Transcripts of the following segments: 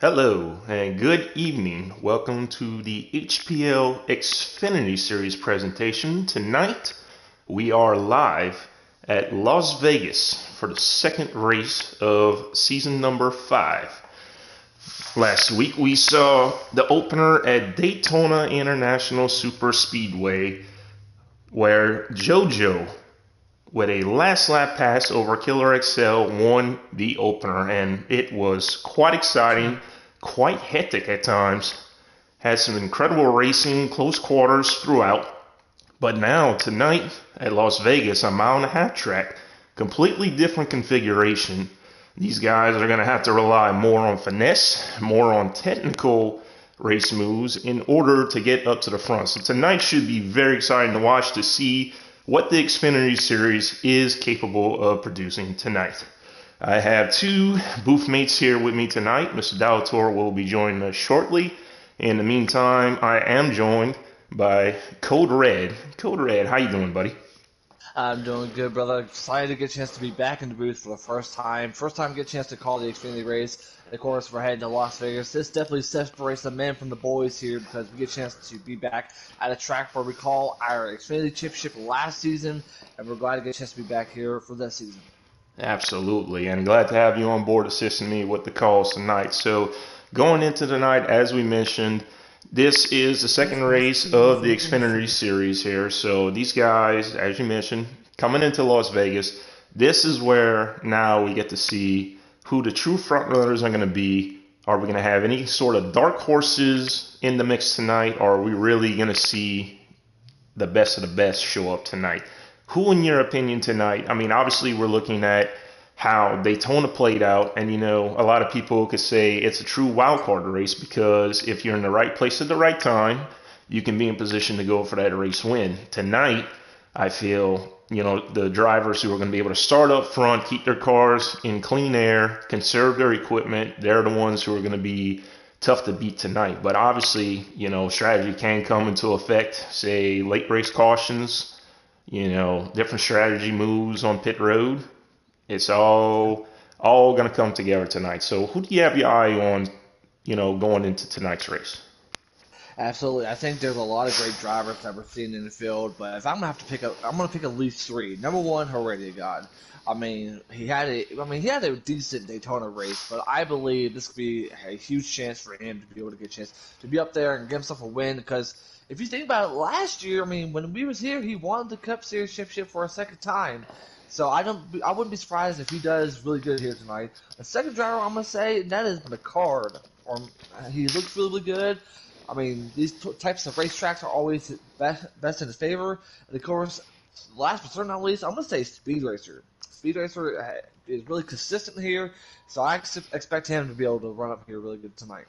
Hello and good evening. Welcome to the HPL Xfinity Series presentation. Tonight we are live at Las Vegas for the second race of season number 5. Last week we saw the opener at Daytona International Super Speedway where JoJo with a last lap pass over Killer XL won the opener, and it was quite exciting, quite hectic at times. Had some incredible racing, close quarters throughout. But now, tonight at Las Vegas, a mile and a half track, completely different configuration. These guys are going to have to rely more on finesse, more on technical race moves in order to get up to the front. So tonight should be very exciting to watch to see what the Xfinity Series is capable of producing tonight. I have two booth mates here with me tonight. Mr. Dalator will be joining us shortly. In the meantime, I am joined by Code Red. Code Red, how you doing, buddy? I'm doing good, brother. Excited to get a chance to be back in the booth for the first time. First time get a chance to call the Xfinity race. And of course, we're heading to Las Vegas. This definitely separates the men from the boys here because we get a chance to be back at a track where we call our Xfinity Championship last season, and we're glad to get a chance to be back here for this season. Absolutely, and glad to have you on board assisting me with the calls tonight. So, going into tonight, as we mentioned, this is the second race of the Xfinity Series here. So, these guys, as you mentioned, coming into Las Vegas, this is where now we get to see who the true front runners are going to be. Are we going to have any sort of dark horses in the mix tonight, or are we really going to see the best of the best show up tonight? Who, in your opinion, tonight? I mean, obviously, we're looking at how Daytona played out, and a lot of people could say it's a true wild card race because if you're in the right place at the right time, you can be in position to go for that race win. Tonight, I feel the drivers who are going to be able to start up front, keep their cars in clean air, conserve their equipment, they're the ones who are going to be tough to beat tonight. But obviously, strategy can come into effect, say late race cautions, different strategy moves on pit road. It's all going to come together tonight. So who do you have your eye on, going into tonight's race? Absolutely. I think there's a lot of great drivers that we're seeing in the field, but if I'm gonna have to pick up, I'm gonna pick at least three. Number one, Heredia God. He had a decent Daytona race, but I believe this could be a huge chance for him to be able to get a chance to be up there and get himself a win. Because if you think about it, last year, when we was here, he won the Cup Series championship for a second time. So I wouldn't be surprised if he does really good here tonight. The second driver I'm gonna say that is McCard. He looks really good. These types of racetracks are always best in his favor. And of course, last but certainly not least, I'm going to say Speed Racer. Speed Racer is really consistent here, so I expect him to be able to run up here really good tonight.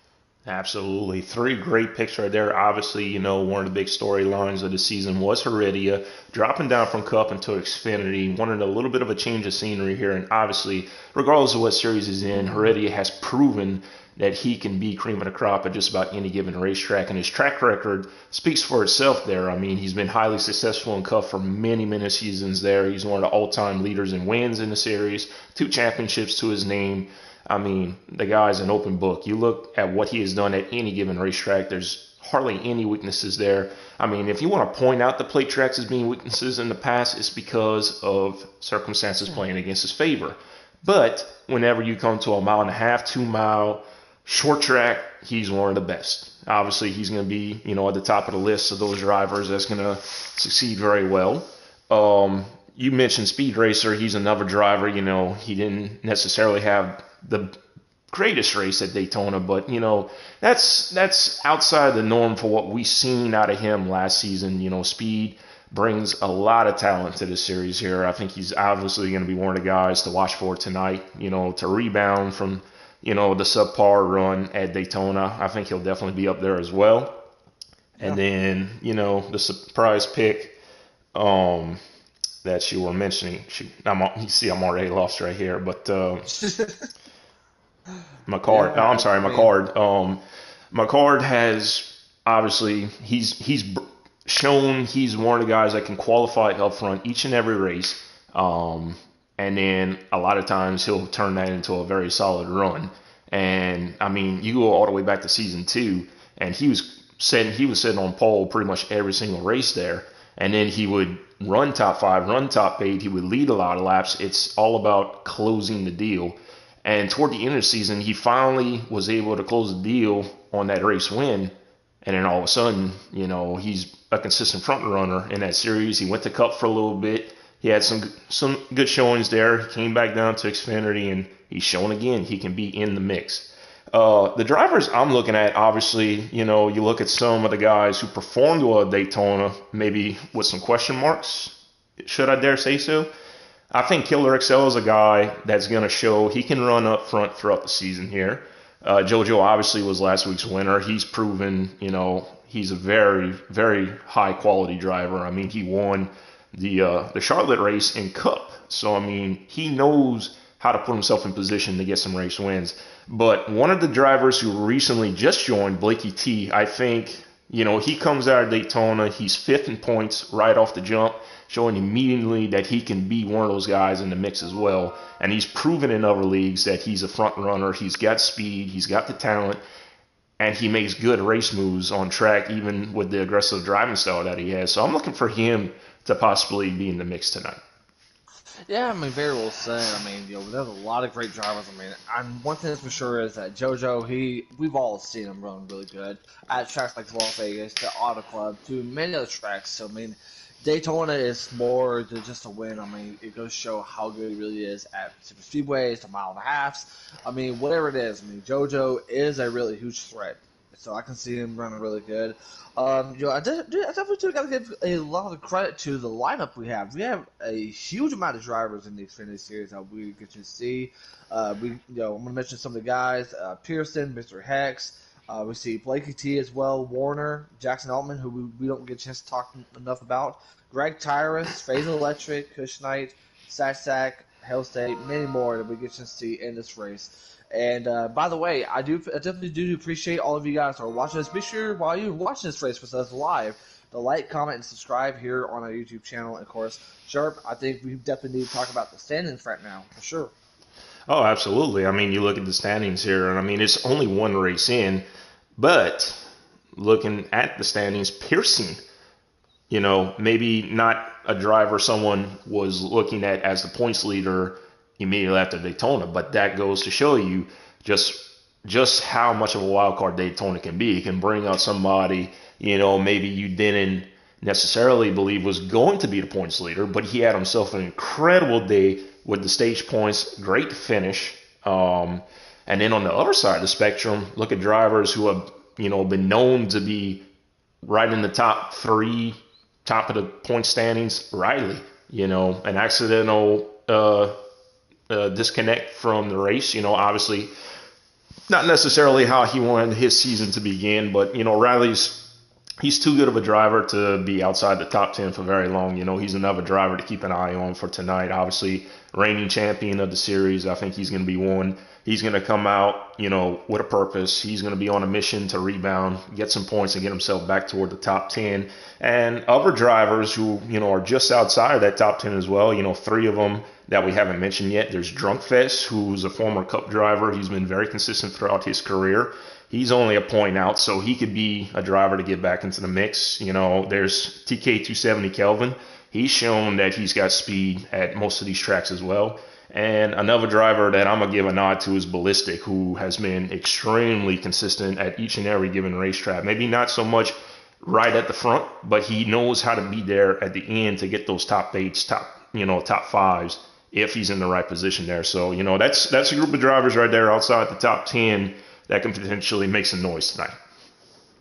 Absolutely. Three great picks right there. Obviously, one of the big storylines of the season was Heredia dropping down from Cup into Xfinity, wanted a little bit of a change of scenery here. And obviously, regardless of what series he's in, Heredia has proven that he can be cream of the crop at just about any given racetrack. And his track record speaks for itself there. I mean, he's been highly successful in Cup for many, many seasons there. He's one of the all-time leaders in wins in the series, 2 championships to his name. I mean, the guy's an open book. You look at what he has done at any given racetrack, there's hardly any weaknesses there. I mean, if you want to point out the plate tracks as being weaknesses in the past, it's because of circumstances playing against his favor. But whenever you come to a mile and a half, 2 mile short track, he's one of the best. Obviously, he's going to be, at the top of the list of those drivers that's going to succeed very well. You mentioned Speed Racer. He's another driver. He didn't necessarily have the greatest race at Daytona, but that's outside the norm for what we've seen out of him last season. Speed brings a lot of talent to this series here. I think he's obviously going to be one of the guys to watch for tonight. To rebound from the subpar run at Daytona. I think he'll definitely be up there as well. And then the surprise pick. That you were mentioning. You see, I'm already lost right here, but McCard. Yeah, I'm sorry, McCard. McCard has obviously he's shown he's one of the guys that can qualify up front each and every race, and then a lot of times he'll turn that into a very solid run. And I mean, you go all the way back to season 2, and he was sitting on pole pretty much every single race there. And then he would run top 5, run top 8. He would lead a lot of laps. It's all about closing the deal. And toward the end of the season, he finally was able to close the deal on that race win. And then all of a sudden, he's a consistent front runner in that series. He went to Cup for a little bit. He had some good showings there. He came back down to Xfinity, and he's shown again he can be in the mix. The drivers I'm looking at, obviously, you look at some of the guys who performed well at Daytona, maybe with some question marks, should I dare say so? I think Killer XL is a guy that's going to show he can run up front throughout the season here. JoJo obviously was last week's winner. He's proven, he's a very, very high quality driver. I mean, he won the Charlotte race in Cup. So, I mean, he knows how to put himself in position to get some race wins. But one of the drivers who recently just joined, Blakey T, I think, he comes out of Daytona. He's 5th in points right off the jump, showing immediately that he can be one of those guys in the mix as well. And he's proven in other leagues that he's a front runner. He's got speed. He's got the talent. And he makes good race moves on track, even with the aggressive driving style that he has. So I'm looking for him to possibly be in the mix tonight. Yeah, I mean, very well said. I mean, there's a lot of great drivers. I mean, one thing that's for sure is that JoJo, we've all seen him run really good at tracks like Las Vegas, to Auto Club, to many other tracks. So, I mean, Daytona is more than just a win. I mean, it goes to show how good he really is at super speedways, to mile and a halves. I mean, whatever it is. I mean, JoJo is a really huge threat. So I can see him running really good. I definitely do got to give a lot of credit to the lineup we have. We have a huge amount of drivers in the Xfinity series that we get to see. I'm going to mention some of the guys: Pearson, Mr. Hex. We see Blakey T as well, Warner, Jackson Altman, who we don't get a chance to talk enough about, Greg Tyrus, Phase Electric, Kush Knight, Sack, Hell State, many more that we get to see in this race. And by the way, I definitely do appreciate all of you guys who are watching this. Be sure while you're watching this race with us live, to like, comment, and subscribe here on our YouTube channel. And of course, Sharp, I think we definitely need to talk about the standings right now for sure. Oh, absolutely. I mean, you look at the standings here, and I mean, it's only one race in, but looking at the standings, Pearson, maybe not a driver someone was looking at as the points leader immediately after Daytona, but that goes to show you just how much of a wild card Daytona can be. It can bring out somebody, maybe you didn't necessarily believe was going to be the points leader, but he had himself an incredible day with the stage points, great finish. And then on the other side of the spectrum, look at drivers who have, been known to be right in the top 3, top of the point standings. Riley, an accidental disconnect from the race. Obviously not necessarily how he wanted his season to begin, but he's too good of a driver to be outside the top 10 for very long. He's another driver to keep an eye on for tonight. Obviously, reigning champion of the series. I think he's going to be one. He's going to come out, with a purpose. He's going to be on a mission to rebound, get some points, and get himself back toward the top 10. And other drivers who, are just outside of that top 10 as well. 3 of them that we haven't mentioned yet. There's Drunkfest, who's a former Cup driver. He's been very consistent throughout his career. He's only a point out, so he could be a driver to get back into the mix. There's TK270 Kelvin. He's shown that he's got speed at most of these tracks as well. And another driver that I'm going to give a nod to is Ballistic, who has been extremely consistent at each and every given racetrack. Maybe not so much right at the front, but he knows how to be there at the end to get those top 8s, top 5s if he's in the right position there. So, that's a group of drivers right there outside the top 10 that can potentially make some noise tonight.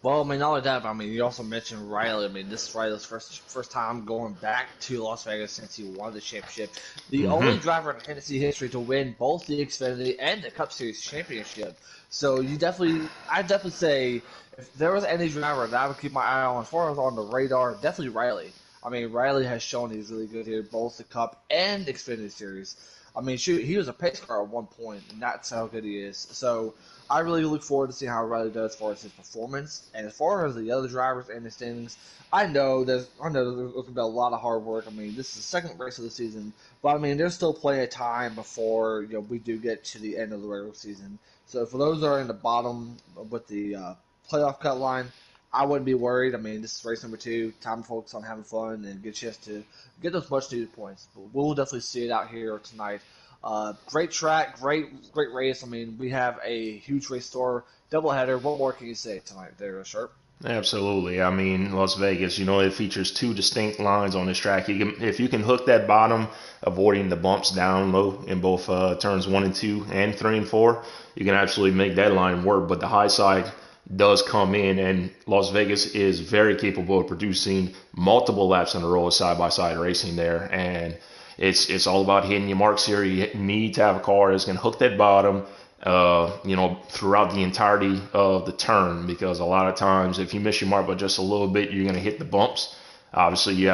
Well, I mean, not only that, but I mean, you also mentioned Riley. I mean, this is Riley's first time going back to Las Vegas since he won the championship. The only driver in Hennessy history to win both the Xfinity and the Cup Series championship. So I'd definitely say if there was any driver that I would keep my eye on as far as on the radar, definitely Riley. I mean, Riley has shown he's really good here, both the Cup and Xfinity Series. I mean, shoot, he was a pace car at one point, and that's how good he is. So I really look forward to seeing how Riley does as far as his performance. And as far as the other drivers in the standings, I know there's going to be a lot of hard work. I mean, this is the second race of the season, but I mean, there's still plenty of time before we do get to the end of the regular season. So for those that are in the bottom with the playoff cut line, I wouldn't be worried. I mean, this is race number 2. Time to focus on having fun and get a chance to get those much needed points. But we'll definitely see it out here tonight. Great track, great race. I mean, we have a huge race store, doubleheader. What more can you say tonight there, Sharp? Absolutely. I mean, Las Vegas, it features 2 distinct lines on this track. If you can hook that bottom, avoiding the bumps down low in both turns 1 and 2 and 3 and 4, you can absolutely make that line work. But the high side does come in, and Las Vegas is very capable of producing multiple laps in a row of side-by-side racing there. And it's all about hitting your marks here. You need to have a car that's going to hook that bottom, throughout the entirety of the turn, because a lot of times if you miss your mark by just a little bit, you're going to hit the bumps. Obviously, you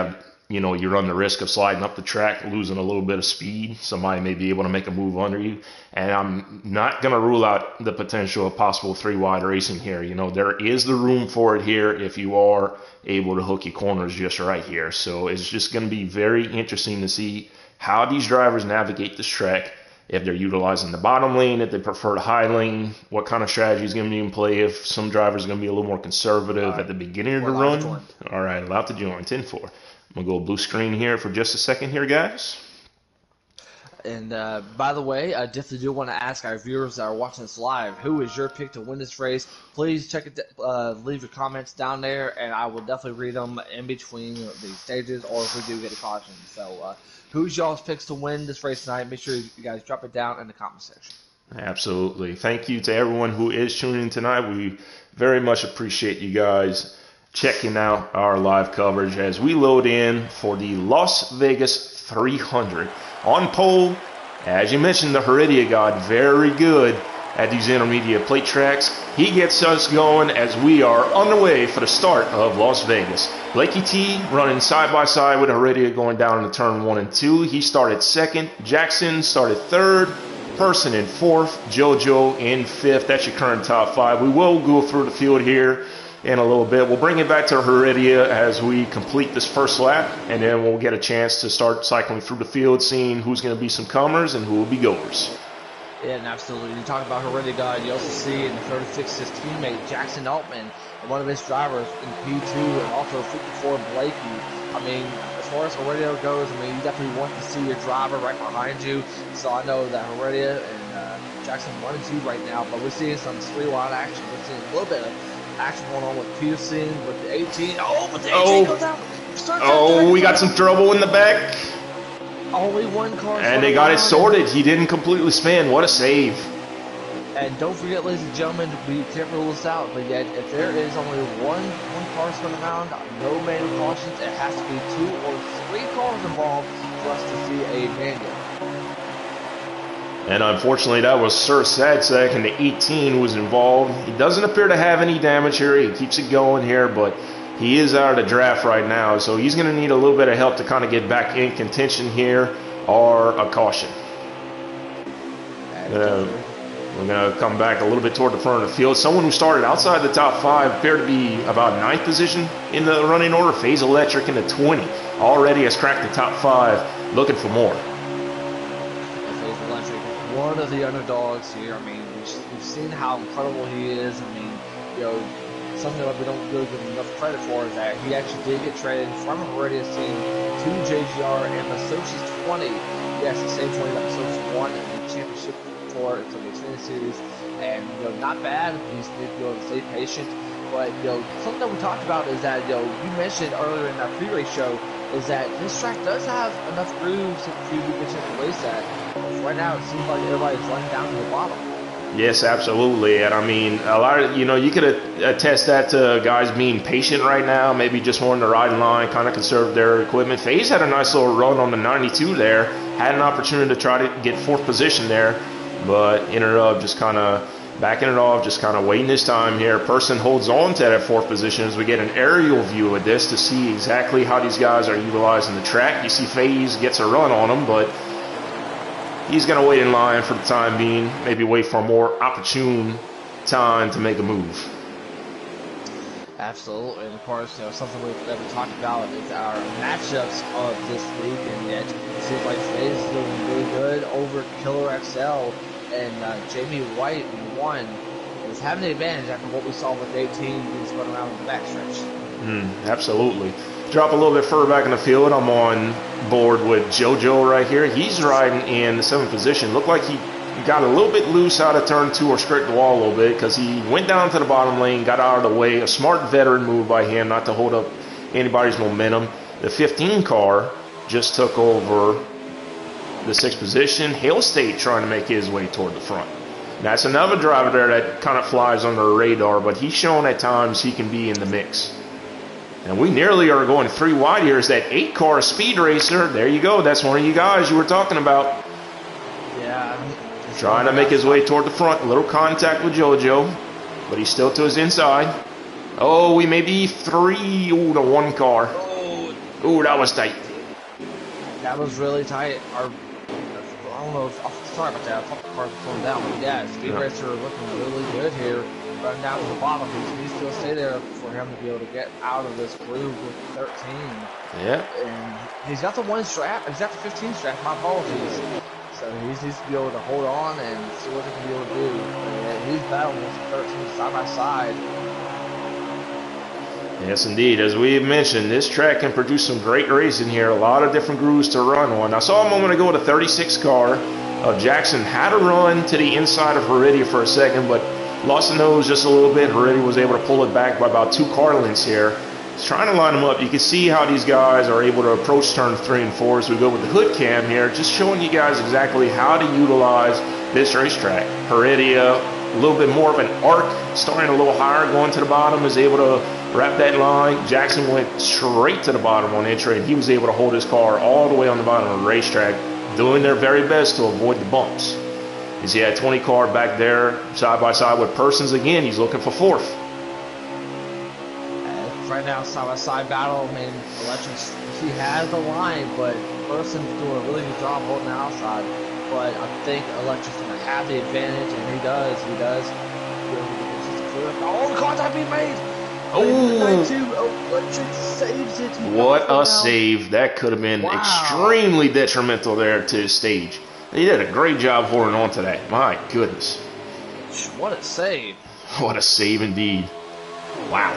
run the risk of sliding up the track, losing a little bit of speed. Somebody may be able to make a move under you. And I'm not going to rule out the potential of possible 3-wide racing here. There is the room for it here if you are able to hook your corners just right here. So it's just going to be very interesting to see how these drivers navigate this track. If they're utilizing the bottom lane, if they prefer the high lane, what kind of strategy is going to be in play, if some drivers are going to be a little more conservative at the beginning of the run. All right, allowed to join, 10-4. I'm going to go blue screen here for just a second here, guys. And by the way, I definitely do want to ask our viewers that are watching this live, who is your pick to win this race? Please check it. Leave your comments down there, and I will definitely read them in between the stages, or if we do get a caution. So, who's y'all's picks to win this race tonight? Make sure you guys drop it down in the comment section. Absolutely. Thank you to everyone who is tuning in tonight. We very much appreciate you guys checking out our live coverage as we load in for the Las Vegas 300. On pole, as you mentioned, the Heredia God, very good at these intermediate plate tracks. He gets us going as we are on the way for the start of Las Vegas. Blakey T running side by side with Heredia going down into turn 1 and 2. He started second. Jackson started third. Person in fourth. JoJo in fifth. That's your current top 5. We will go through the field here in a little bit. We'll bring it back to Heredia as we complete this first lap, and then we'll get a chance to start cycling through the field, seeing who's going to be some comers and who will be goers. Yeah, and absolutely. You talk about Heredia God, you also see in the 36 his teammate Jackson Altman, one of his drivers in P2, and also 54 Blakey. I mean, as far as Heredia goes, I mean, you definitely want to see your driver right behind you. So I know that Heredia and Jackson 1 and 2 right now, but we're seeing some 3-wide action. We're seeing a little bit of action going on with Peterson, with the 18. Oh, but the 18 goes out. We got some trouble in the back. Only one car. And they got it sorted. He didn't completely spin. What a save. And don't forget, ladies and gentlemen, we can't rule this out, but yet if there is only one car spinning around, no manual cautions, it has to be 2 or 3 cars involved for us to see a manual. And unfortunately, that was Sir Sadsack, and the 18 was involved. He doesn't appear to have any damage here. He keeps it going here, but he is out of the draft right now, so he's going to need a little bit of help to kind of get back in contention here, or a caution. We're going to come back a little bit toward the front of the field. Someone who started outside the top 5 appeared to be about 9th position in the running order. Phase Electric in the 20. Already has cracked the top 5, looking for more. One of the underdogs here. I mean, we've seen how incredible he is. I mean, something that we don't really give him enough credit for is that he actually did get traded from Heredia's team to JGR and Masoshi's 20. Yes, the same 20 that Masoshi won in the championship for the Xfinity Series. And, not bad. He's going to stay patient. But, something that we talked about is that, you mentioned earlier in that pre-race show is that this track does have enough grooves for you to get to race at. Right now, it seems like everybody's running down to the bottom. Yes, absolutely. And I mean, a lot of, you could attest that to guys being patient right now, maybe just wanting to ride in line, kind of conserve their equipment. FaZe had a nice little run on the 92 there, had an opportunity to try to get 4th position there, but ended up just kind of backing it off, just kind of waiting his time here. Person holds on to that 4th position as we get an aerial view of this to see exactly how these guys are utilizing the track. You see FaZe gets a run on them, but he's going to wait in line for the time being, maybe wait for a more opportune time to make a move. Absolutely. And of course, something we've never talked about is our matchups of this week, and yet it seems like FaZe is doing really good over Killer XL. and Jamie White in 1 is having the advantage after what we saw with 18 being spun around in the backstretch. Absolutely. Drop a little bit further back in the field. I'm on board with JoJo right here. He's riding in the 7th position. Looked like he got a little bit loose out of turn 2 or scraped the wall a little bit because he went down to the bottom lane, got out of the way. A smart veteran move by him not to hold up anybody's momentum. The 15 car just took over the 6th position. Hale State trying to make his way toward the front. That's another driver there that kind of flies under the radar, but he's shown at times he can be in the mix. And we nearly are going 3 wide here. Is that 8 car Speed Racer? There you go. That's one of you guys you were talking about. Yeah. Trying to make his way toward the front. A little contact with JoJo, but he's still to his inside. Oh, we may be 3. Ooh, the 1 car. Ooh, that was tight. That was really tight. I don't know sorry about that. I thought the car was slowing down. But yeah, Speed Racer looking really good here. Running down to the bottom. He needs to stay there for him to be able to get out of this groove with 13. Yeah. And he's got the 1 strap. He's got the 15 strap. My apologies. So he needs to be able to hold on and see what he can be able to do. And he's battling with the 13 side by side. Yes, indeed. As we mentioned, this track can produce some great racing here. A lot of different grooves to run on. I saw a moment ago the 36 car of Jackson had to run to the inside of Heredia for a second, but lost the nose just a little bit. Heredia was able to pull it back by about 2 car lengths here. He's trying to line them up. You can see how these guys are able to approach turn 3 and 4 as we go with the hood cam here, just showing you guys exactly how to utilize this racetrack. Heredia, a little bit more of an arc, starting a little higher, going to the bottom, is able to wrap that line. Jackson went straight to the bottom on entry, and he was able to hold his car all the way on the bottom of the racetrack, doing their very best to avoid the bumps. You see that 20 car back there, side by side with Persons again. He's looking for 4th. Right now, side-by-side battle. I mean, Electric's, he has the line, but Persons doing a really good job holding the outside. But I think Electric's going to have the advantage, and he does. Oh, the contact being made! Oh, Electric saves it. What a save. That could have been extremely detrimental there to his stage. He did a great job holding on to that. My goodness. What a save. What a save indeed. Wow.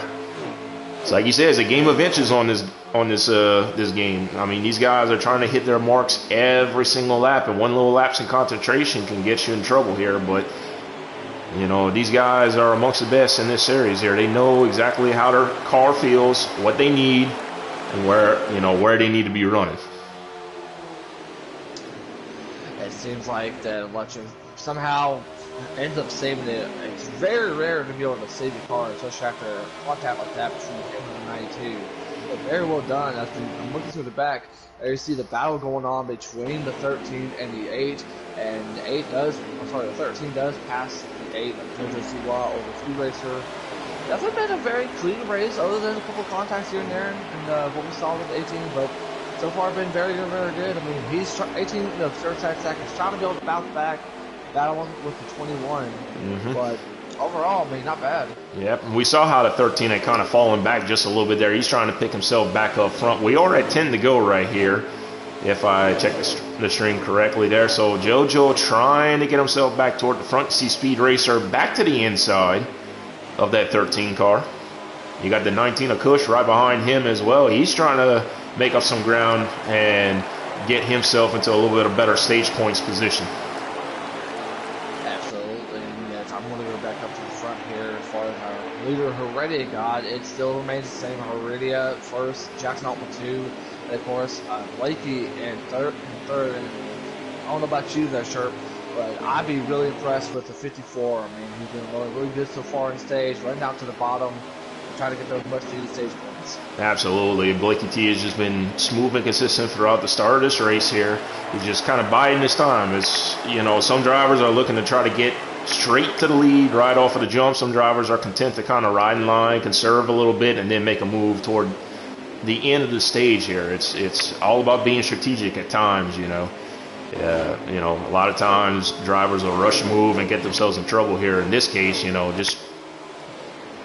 So like you said, it's a game of inches on this game. I mean, these guys are trying to hit their marks every single lap, and one little lapse in concentration can get you in trouble here. But you know, these guys are amongst the best in this series here. They know exactly how their car feels, what they need, and where they need to be running. It seems like that Electric somehow ends up saving it. It's very rare to be able to save your car, especially after a contact like that between him and the 92. But very well done. I'm looking through the back. There you see the battle going on between the 13 and the 8. And the 13 does pass the 8 of JoJo Siwa over Speed Racer. Definitely been a very clean race, other than a couple of contacts here and there, and what we saw with 18. But so far, been very, very good. I mean, 18, the third sack is trying to be able to bounce back, battling with the 21. But overall, I mean, not bad. Yep, we saw how the 13 had kind of fallen back just a little bit there. He's trying to pick himself back up front. We are at 10 to go right here, if I check the stream correctly there. So JoJo trying to get himself back toward the front. See Speed Racer back to the inside of that 13 car. You got the 19 of Kush right behind him as well. He's trying to make up some ground and get himself into a little bit of better stage points position. Absolutely. Yes, I'm going to go back up to the front here as far as our leader Heredia got. It still remains the same. Heredia first, Jackson Altman 2, and of course Blakey in third. And I don't know about you there, Sherp, but I'd be really impressed with the 54. I mean, he's been really good so far in stage, running down to the bottom, trying to get those much-needed stage points. Absolutely. Blakey T has just been smooth and consistent throughout the start of this race here. He's just kind of biding his time. It's, you know, some drivers are looking to try to get straight to the lead right off of the jump. Some drivers are content to kind of ride in line, conserve a little bit, and then make a move toward the end of the stage here. It's all about being strategic at times, you know. You know, a lot of times drivers will rush move and get themselves in trouble here. In this case, you know, just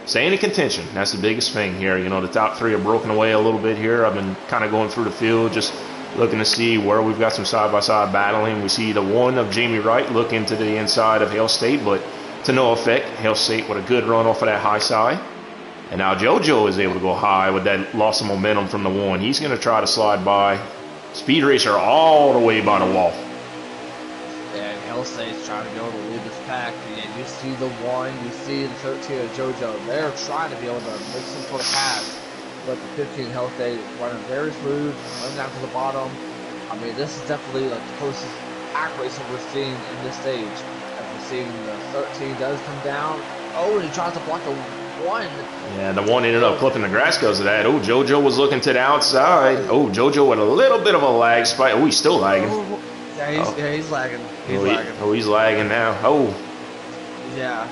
staying in contention. That's the biggest thing here. You know, the top three are broken away a little bit here. I've been kind of going through the field, just looking to see where we've got some side-by-side battling. We see the one of Jamie Wright looking to the inside of Hale State, but to no effect. Hale State with a good run off of that high side. And now JoJo is able to go high with that loss of momentum from the one. He's going to try to slide by Speed Racer all the way by the wall. And Hale State's trying to be able to lead this pack. And you see the 1, you see the 13 of JoJo. They're trying to be able to make some sort of pass. But the 15 Hale State is running very smooth, running down to the bottom. I mean, this is definitely like the closest pack racing we're seeing in this stage. As we're seeing the 13 does come down. Oh, and he tries to block the 1. Yeah, the 1 ended up clipping the grass because of that. Oh, JoJo was looking to the outside. Oh, JoJo with a little bit of a lag spike. Oh, he's still lagging. Yeah, he's lagging. He's lagging now. Oh. Yeah.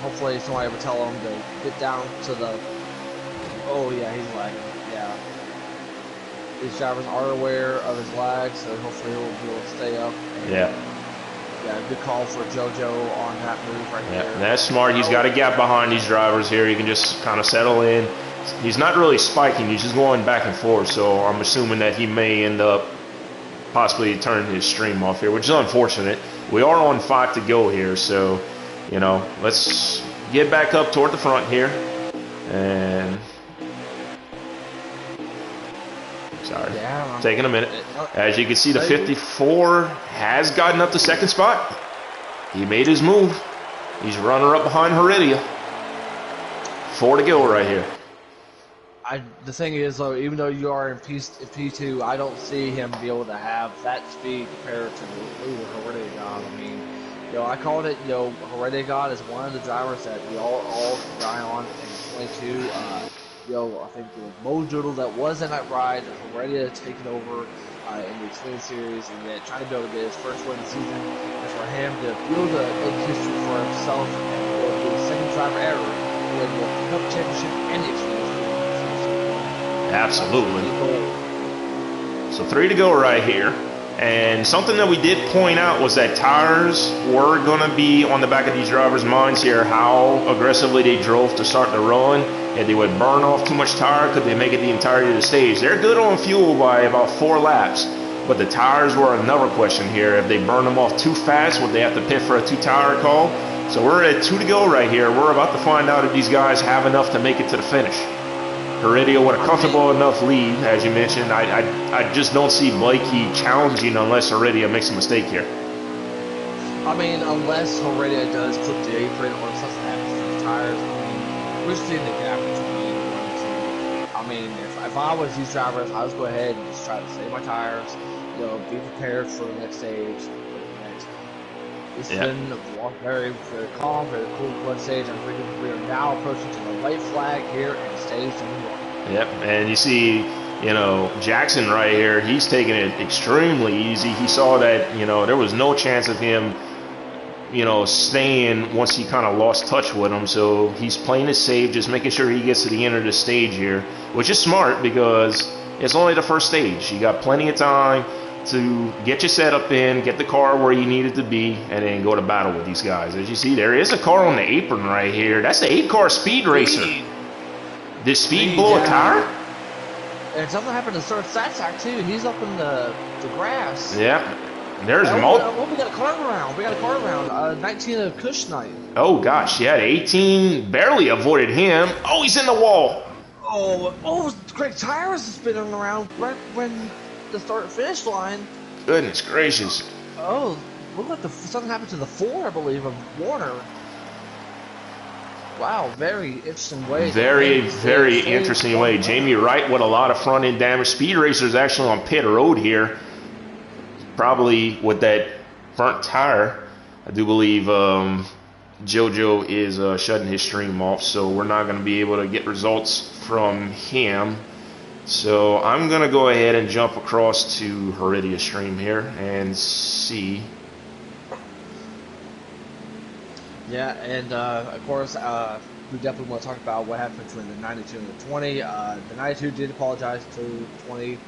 Hopefully somebody will tell him to get down to the... Oh, yeah, he's lagging. Yeah. These drivers are aware of his lag, so hopefully he'll be able to stay up. Yeah. Yeah, good call for JoJo on that move right there. That's smart. He's got a gap behind these drivers here. He can just kind of settle in. He's not really spiking. He's just going back and forth. So I'm assuming that he may end up possibly turning his stream off here, which is unfortunate. We are on 5 to go here. So, you know, let's get back up toward the front here. And... Sorry, taking a minute. As you can see, the 54 has gotten up to second spot. He made his move. He's runner up behind Heredia. 4 to go right here. The thing is, though, even though you are in P2, I don't see him be able to have that speed compared to Heredia God. I mean, I called it, Heredia God is one of the drivers that we all rely on in 22. I think it was Mojo that was in that ride, Heredia taking over in the Xfinity Series, and then trying to be able to get his first win of the season, and for him to be able to make history for himself and be able to do the second driver ever win the Cup Championship and the Xfinity Series. Absolutely. So 3 to go right here. And something that we did point out was that tires were going to be on the back of these drivers' minds here, how aggressively they drove to start the run. If they would burn off too much tire, could they make it the entirety of the stage? They're good on fuel by about 4 laps, but the tires were another question here. If they burn them off too fast, would they have to pit for a 2-tire call? So we're at 2 to go right here. We're about to find out if these guys have enough to make it to the finish. Heredia with a comfortable enough lead, as you mentioned. I just don't see Blakey challenging unless Heredia makes a mistake here. I mean, unless Heredia does clip the apron or something happens to the tires. I mean, we're seeing the gap between 1 and 2. I mean, if I was these drivers, I would go ahead and just try to save my tires, be prepared for the next stage. It's been very, very calm, very cool one stage. I'm thinking we are now approaching to the white flag here in stage number 1. Yep, and you see, Jackson right here, he's taking it extremely easy. He saw that, there was no chance of him, staying once he kind of lost touch with him. So he's playing it safe, just making sure he gets to the end of the stage here, which is smart because it's only the first stage. You got plenty of time to get your setup in, get the car where you need it to be, and then go to battle with these guys. As you see, there is a car on the apron right here. That's the 8-car Speed Racer. Did Speed blow a tire? And something happened to Sir Satsak too. He's up in the grass. Yeah. There's we got a car around. 19 of Kush Knight. Oh gosh, yeah, 18 barely avoided him. Oh, he's in the wall. Oh, Greg Tires is spinning around right when the start-finish line. Goodness gracious. Oh, look like something happened to the 4, I believe, of Warner. Wow, very interesting way. Very interesting way. Jamie Wright with a lot of front-end damage. Speed Racer's actually on pit road here. Probably with that front tire. I do believe JoJo is shutting his stream off, so we're not going to be able to get results from him. So I'm going to go ahead and jump across to Heredia's stream here and see. Yeah, and of course, we definitely want to talk about what happened between the 92 and the 20. The 92 did apologize to 20. He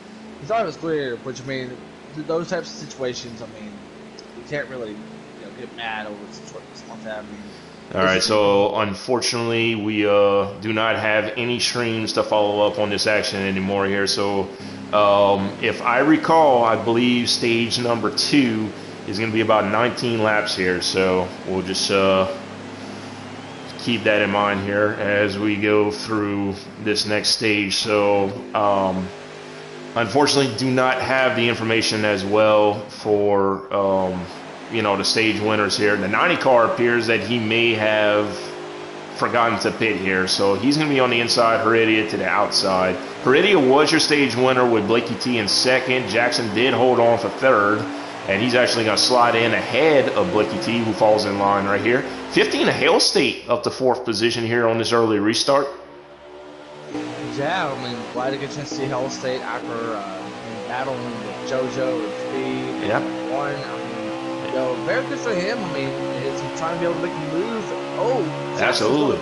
thought it was clear, which, I mean, those types of situations, I mean, you can't really get mad over situations like that. I mean, all right, so unfortunately, we do not have any streams to follow up on this action anymore here. So If I recall, I believe stage number 2 is going to be about 19 laps here. So we'll just keep that in mind here as we go through this next stage. So unfortunately, do not have the information as well for the stage winners here. The 90 car appears that he may have forgotten to pit here, so he's going to be on the inside, Heredia to the outside. Heredia was your stage winner with Blakey T in second. Jackson did hold on for third, and he's actually going to slide in ahead of Blakey T, who falls in line right here. 15 Hale State up to fourth position here on this early restart. Yeah, I mean, glad to get a chance to see Hale State after battling with JoJo and Speed. Yeah. One, very good for him. I mean, he's trying to be able to make a move. Oh, absolutely.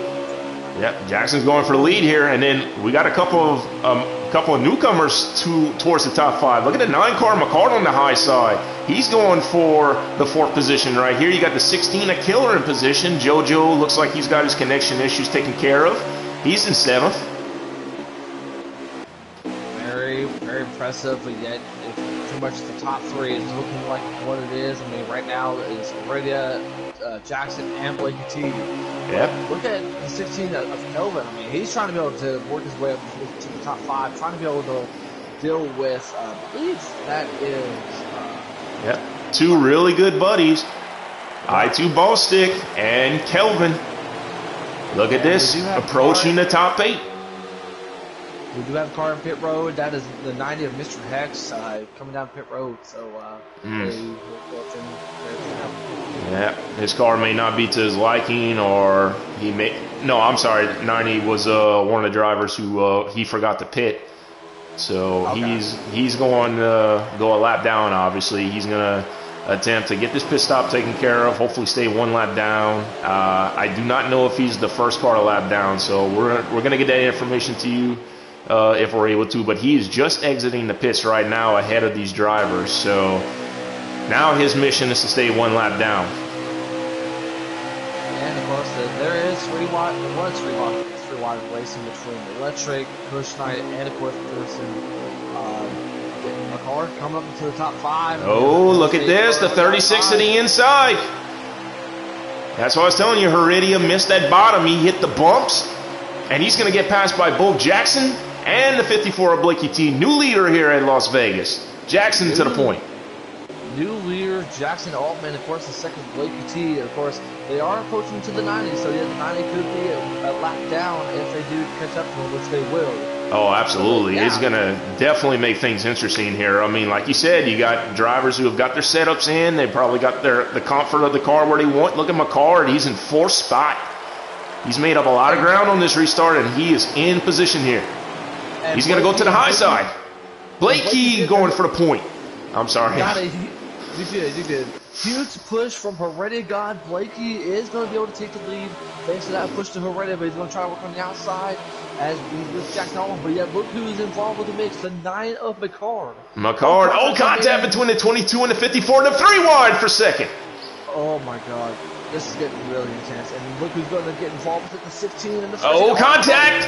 Yeah, Jackson's going for the lead here, and then we got a couple of newcomers towards the top 5. Look at the 9 car McCart on the high side. He's going for the 4th position right here. You got the 16 a Killer in position. JoJo looks like he's got his connection issues taken care of. He's in 7th. Very, very impressive, but yet pretty much the top 3 is looking like what it is. I mean, right now it's Heredia, Jackson, and Blakey T. Yep. Look at the 16 of Kelvin. I mean, he's trying to be able to work his way up to the top 5, trying to be able to deal with, I believe that is... Yep. 2 really good buddies. I2 Ball Stick and Kelvin. Look at this, approaching the top 8. We do have a car in pit road. That is the 90 of Mr. Hex coming down pit road. So yeah, his car may not be to his liking, or he may. No, I'm sorry. 90 was one of the drivers who he forgot to pit. So okay. he's going to go a lap down. Obviously, he's going to attempt to get this pit stop taken care of. Hopefully, stay 1 lap down. I do not know if he's the first car to lap down. So we're going to get that information to you. If we're able to, but he is just exiting the pits right now ahead of these drivers. So now his mission is to stay 1 lap down. And of course, there is 3 wide racing between Electric, Kush Knight, and of course Pearson. A car coming up into the top 5. Oh, look at this, the 36 to the inside. That's what I was telling you. Heredia missed that bottom. He hit the bumps, and he's going to get passed by both Jackson and the 54 of Blakey T. New leader here at Las Vegas. Jackson to the point. New leader, Jackson Altman, of course, the second Blakey T. Of course, they are approaching to the 90, so yeah, the 90 could be a lap down if they do catch up to them, which they will. Oh, absolutely. It's going to definitely make things interesting here. I mean, like you said, you got drivers who have got their setups in. They probably got the comfort of the car where they want. Look at McCard. He's in 4th spot. He's made up a lot of ground on this restart, and he is in position here. And he's going to go to the high side. Blakey going for the point. I'm sorry. You did. Huge push from Heredia God. Blakey is going to be able to take the lead thanks to that push to Heredia, but he's going to try to work on the outside as with Jackson Allen. But yet, look who's involved with the mix, the 9 of McCard. Contact between the 22 and the 54, and the 3 wide for second. Oh my God. This is getting really intense. And look who's going to get involved with it, the 16 and the 15. Oh, contact!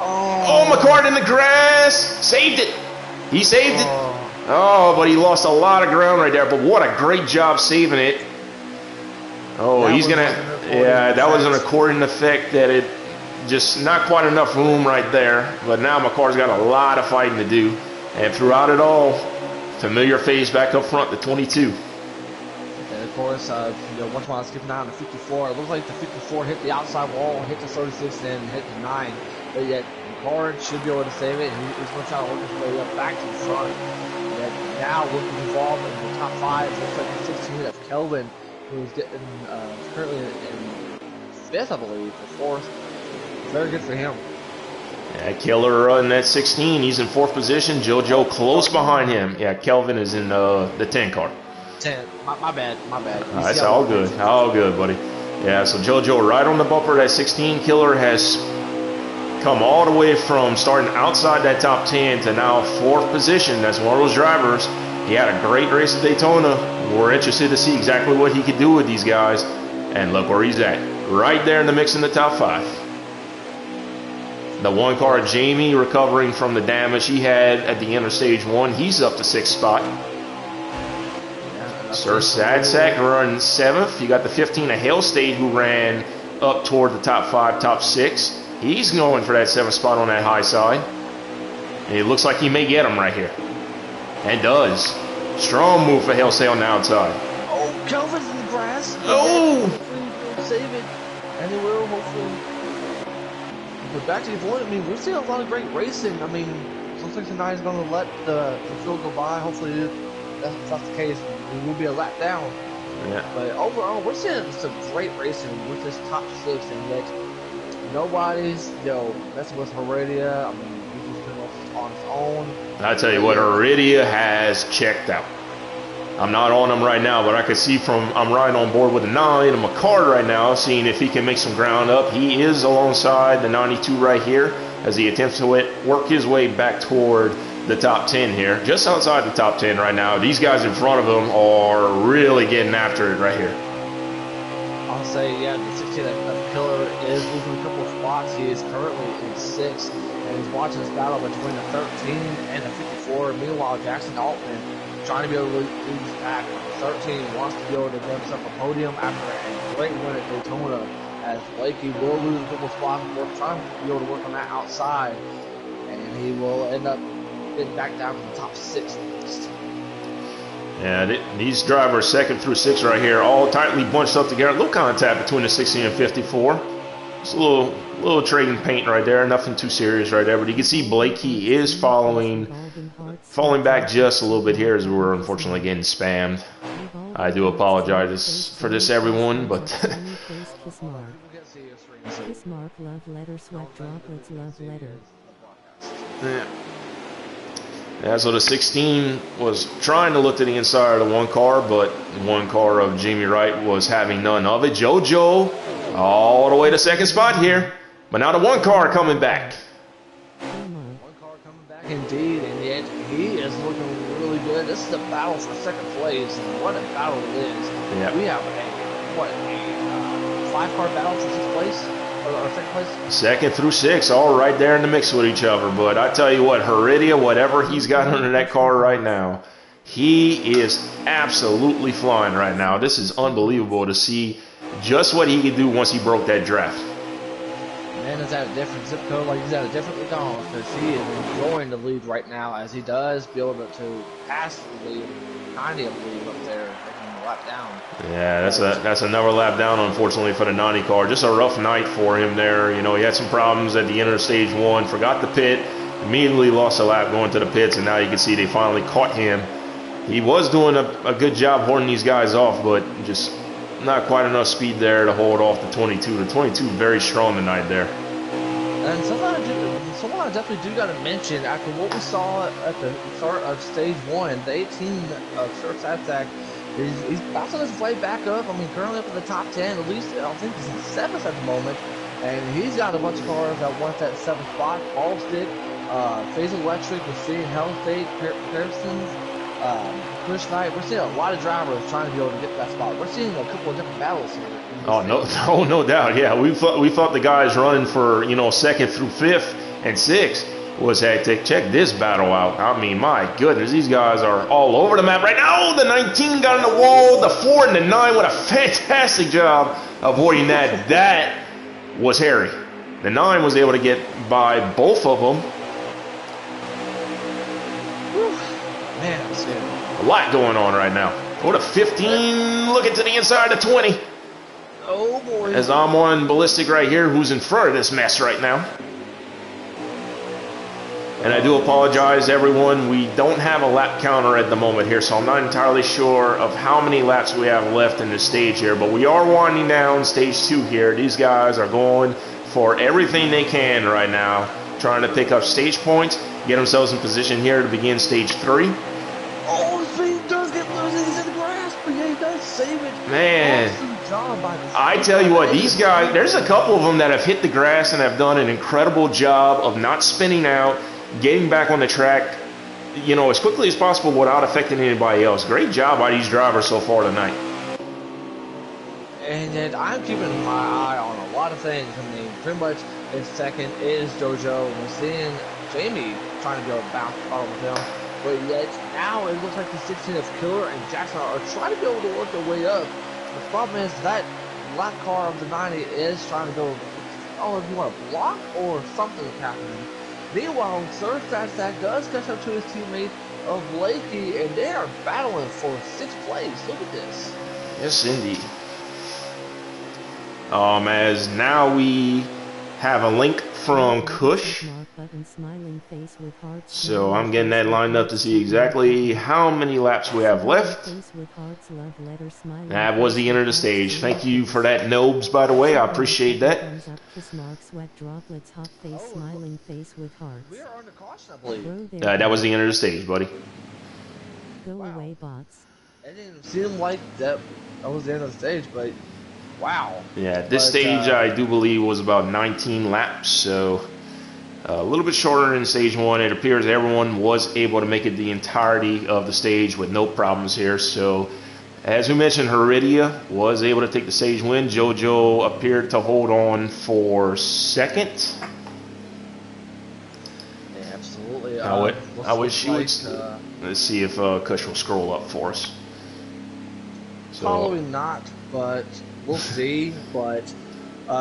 Oh, McCard in the grass. Saved it. He saved it. Oh, but he lost a lot of ground right there. But what a great job saving it. Oh, he's going to... Yeah, that was an according effect that it... Just not quite enough room right there. But now McCard's got a lot of fighting to do. And throughout it all, familiar face back up front, the 22. Of course, once while I was skipping out on the 54, it looks like the 54 hit the outside wall, hit the 36, and hit the 9. But yet, McCard should be able to save it, and he's going to try to work his way up back to the front. Yet now, looking involved in the top 5, looks like the 16 of Kelvin, who's getting currently in 5th, I believe, or 4th. Very good for him. Yeah, Killer in that 16. He's in 4th position. JoJo close behind him. Yeah, Kelvin is in the 10 car. 10. My bad. That's all good. All good, buddy. Yeah, so JoJo right on the bumper. That 16 Killer has come all the way from starting outside that top 10 to now 4th position. That's one of those drivers. He had a great race at Daytona. We're interested to see exactly what he could do with these guys. And look where he's at. Right there in the mix in the top 5. The one car, Jamie, recovering from the damage he had at the end of stage 1. He's up to 6th spot. Sir Sadsack running 7th. You got the 15 of Hale State who ran up toward the top 5, top 6. He's going for that 7th spot on that high side. And it looks like he may get him right here. And does. Strong move for Hale State on the outside. Oh, Kelvin's in the grass. Oh! Save it. And he will, hopefully. But back to your point, I mean, we're seeing a lot of great racing. I mean, looks like tonight is going to let the field go by. Hopefully that's the case. We will be a lap down. Yeah. But overall, we're seeing some great racing with this top 6, and yet nobody's, messing with Heredia. I mean, he's just been on his own. I tell you what, Heredia has checked out. I'm not on him right now, but I can see I'm riding on board with the 9 and McCard right now, seeing if he can make some ground up. He is alongside the 92 right here as he attempts to work his way back toward the top 10 here. Just outside the top 10 right now. These guys in front of him are really getting after it right here. I'll say, the 16 that Killer is losing a couple of spots. He is currently in 6th, and he's watching this battle between the 13 and the 54. Meanwhile, Jackson Altman trying to be able to lead this pack. 13 wants to be able to get himself a podium after a great win at Daytona, as Blakey will lose a couple spots. We're trying to be able to work on that outside, and he will end up getting back down to the top 6. Yeah, these drivers 2nd through 6th right here, all tightly bunched up together. A little contact between the 16 and 54. Just a little trading paint right there. Nothing too serious right there. But you can see Blakey is falling back just a little bit here as we're unfortunately getting spammed. I do apologize for this, everyone, but yeah, so the 16 was trying to look to the inside of the one car, but the one car of Jamie Wright was having none of it. JoJo all the way to 2nd spot here, but now the one car coming back. One car coming back indeed, and yet he is looking really good. This is a battle for 2nd place, and what a battle it is. Yeah. We have a 5-car battle for 6th place? Or 2nd place? 2nd through 6, all right there in the mix with each other. But I tell you what, Heredia, whatever he's got under that car right now, he is absolutely flying right now. This is unbelievable to see just what he could do once he broke that draft. Man is at a different zip code, like he's at a different McDonald's, because he is enjoying the lead right now as he does be able to pass the lead, kind of lead up there, taking a lap down. Yeah, that's another lap down, unfortunately, for the 90 car. Just a rough night for him there. You know, he had some problems at the end of stage 1, forgot the pit, immediately lost a lap going to the pits, and now you can see they finally caught him. He was doing a good job holding these guys off, but just not quite enough speed there to hold off the 22. The 22 very strong tonight there. And someone I definitely do got to mention, after what we saw at the start of stage 1, the 18 of Sir Sadsack, he's bouncing his way back up. I mean, currently up in the top 10, at least I think he's in 7th at the moment. And he's got a bunch of cars that want that 7th spot. Ballstick, Phase Electric, we're seeing Hell State, Pearson's, Chris Knight. We're seeing a lot of drivers trying to be able to get that spot. We're seeing a couple of different battles here. Oh, no doubt. Yeah, we thought the guys running for, 2nd through 5th and 6th was hectic. Check this battle out. I mean, my goodness, these guys are all over the map right now. The 19 got in the wall. The 4 and the 9, what a fantastic job avoiding that. That was hairy. The 9 was able to get by both of them. Whew. Man, I'm scared. A lot going on right now. Go to 15, looking to the inside of 20. Oh, boy. As I'm on Ballistic right here, who's in front of this mess right now. And I do apologize, everyone. We don't have a lap counter at the moment here, so I'm not entirely sure of how many laps we have left in this stage here. But we are winding down stage 2 here. These guys are going for everything they can right now, trying to pick up stage points, get themselves in position here to begin stage 3. Oh, he does get loose. He's in the grass, but yeah, he does save it. Man, I tell you what, these guys, there's a couple of them that have hit the grass and have done an incredible job of not spinning out, getting back on the track, as quickly as possible without affecting anybody else. Great job by these drivers so far tonight. And yet I'm keeping my eye on a lot of things. I mean, pretty much in second is JoJo. We're seeing Jamie trying to go bounce bottom with him. But yet now it looks like the 16 of Killer and Jackson are trying to be able to work their way up. The problem is that black car of the 90 is trying to go, oh, if you want to block or something's happening. Meanwhile, Sir Fat Stack does catch up to his teammate of Lakey, and they are battling for 6th place. Look at this. Yes, indeed. As now we have a link from Kush. So I'm getting that lined up to see exactly how many laps we have left. That was the end of the stage. Thank you for that, Nobes, by the way. I appreciate that. We are under caution, I believe. That was the end of the stage, buddy. Go away, bots. It didn't seem like that was the end of the stage, but wow. Yeah, this stage I do believe was about 19 laps, so a little bit shorter than stage 1. It appears everyone was able to make it the entirety of the stage with no problems here. So as we mentioned, Heredia was able to take the stage win. JoJo appeared to hold on for second. Yeah, absolutely. I wish she would. Let's see if Kush will scroll up for us. So, probably not, but we'll see. But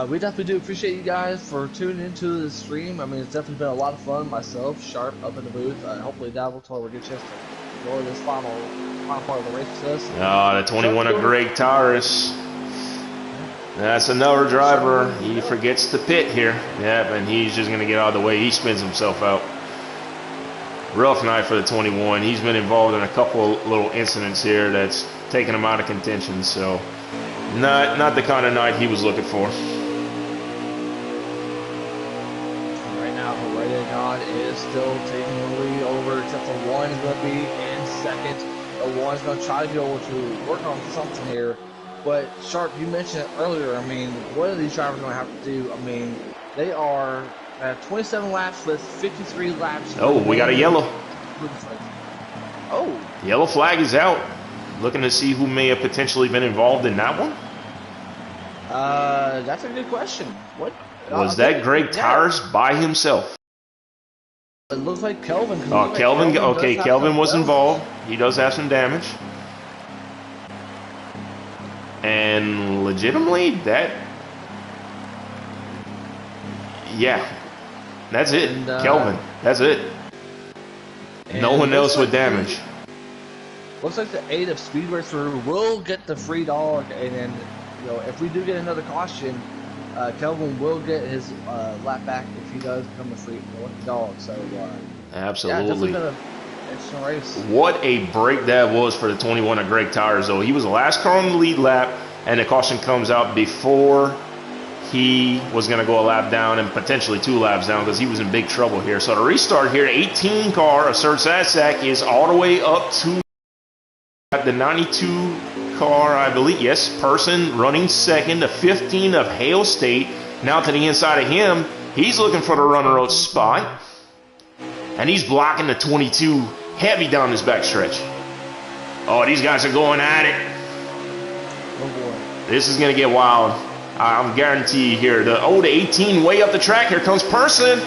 we definitely do appreciate you guys for tuning into the stream. I mean, it's definitely been a lot of fun. Myself, Sharp, up in the booth. Hopefully, Dabble till we get a chance to enjoy this final part of the race with us. the 21 of Greg Tyrus. That's another driver. He forgets the pit here. Yep, and he's just going to get out of the way. He spins himself out. Rough night for the 21. He's been involved in a couple of little incidents here that's taken him out of contention. So not the kind of night he was looking for. Right now, Heredia God is still taking the lead over, except for one is going to be in second. The one's going to try to be able to work on something here. But Sharp, you mentioned it earlier. I mean, what are these drivers going to have to do? I mean, they are at 27 laps with 53 laps. Oh, we got a yellow. Oh. Yellow flag is out. Looking to see who may have potentially been involved in that one. That's a good question. What was that? Greg Towers by himself? It looks like Kelvin. Kelvin. Okay, Kelvin was involved. He does have some damage. And legitimately, yeah, that's it. And, Kelvin, that's it. No one else with damage. Looks like the 8 of Speed Racer will get the free dog, and then, if we do get another caution, Kelvin will get his lap back if he does become a free dog. So, absolutely. Yeah, interesting race. What a break that was for the 21 of Greg Towers, though. He was the last car on the lead lap, and the caution comes out before he was going to go a lap down and potentially 2 laps down because he was in big trouble here. So the restart here, 18 car of Serge Sasak is all the way up to the 92 car, I believe. Yes, Person running second. The 15 of Hale State now to the inside of him. He's looking for the runner-up spot. And he's blocking the 22 heavy down this backstretch. Oh, these guys are going at it. Oh, boy. This is going to get wild. I'm guaranteed here. The 18 way up the track. Here comes Person.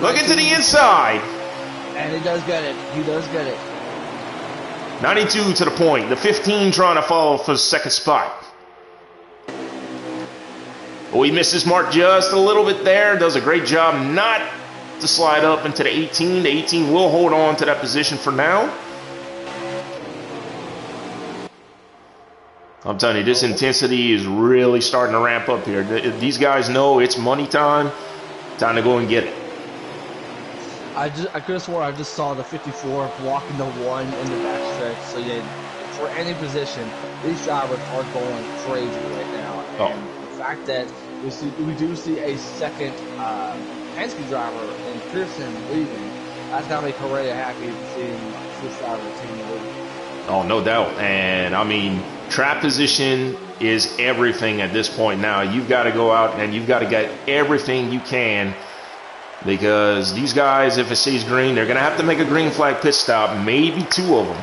Looking to the inside. And he does get it. He does get it. 92 to the point. The 15 trying to follow for the second spot. Oh, he misses mark just a little bit there. Does a great job not to slide up into the 18. The 18 will hold on to that position for now. I'm telling you, this intensity is really starting to ramp up here. These guys know it's money time. Time to go and get it. I could have sworn I just saw the 54 blocking the 1 in the backstretch. So yeah, for any position, these drivers are going crazy right now. And the fact that we do see a second Penske driver in Pearson leaving, that's gonna make Heredia happy to see this driver taking the lead. Oh, no doubt. And I mean, trap position is everything at this point now. You've got to go out and you've got to get everything you can, because these guys, if it stays green, they're going to have to make a green flag pit stop, maybe 2 of them,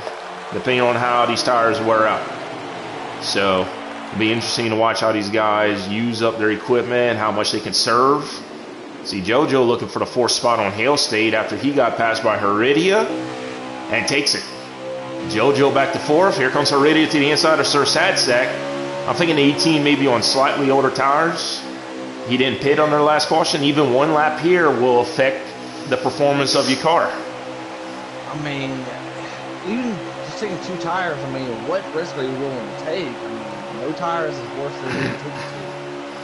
depending on how these tires wear out. So It'll be interesting to watch how these guys use up their equipment, how much they can serve. See JoJo looking for the 4th spot on Hale State after he got passed by Heredia and takes it. JoJo back to 4th. Here comes Heredia to the inside of Sir Sadsack. I'm thinking the 18 maybe on slightly older tires. He didn't pit on their last caution. Even one lap here will affect the performance of your car. I mean, even just taking 2 tires, I mean, what risk are you willing to take? I mean, no tires is worse than taking 2.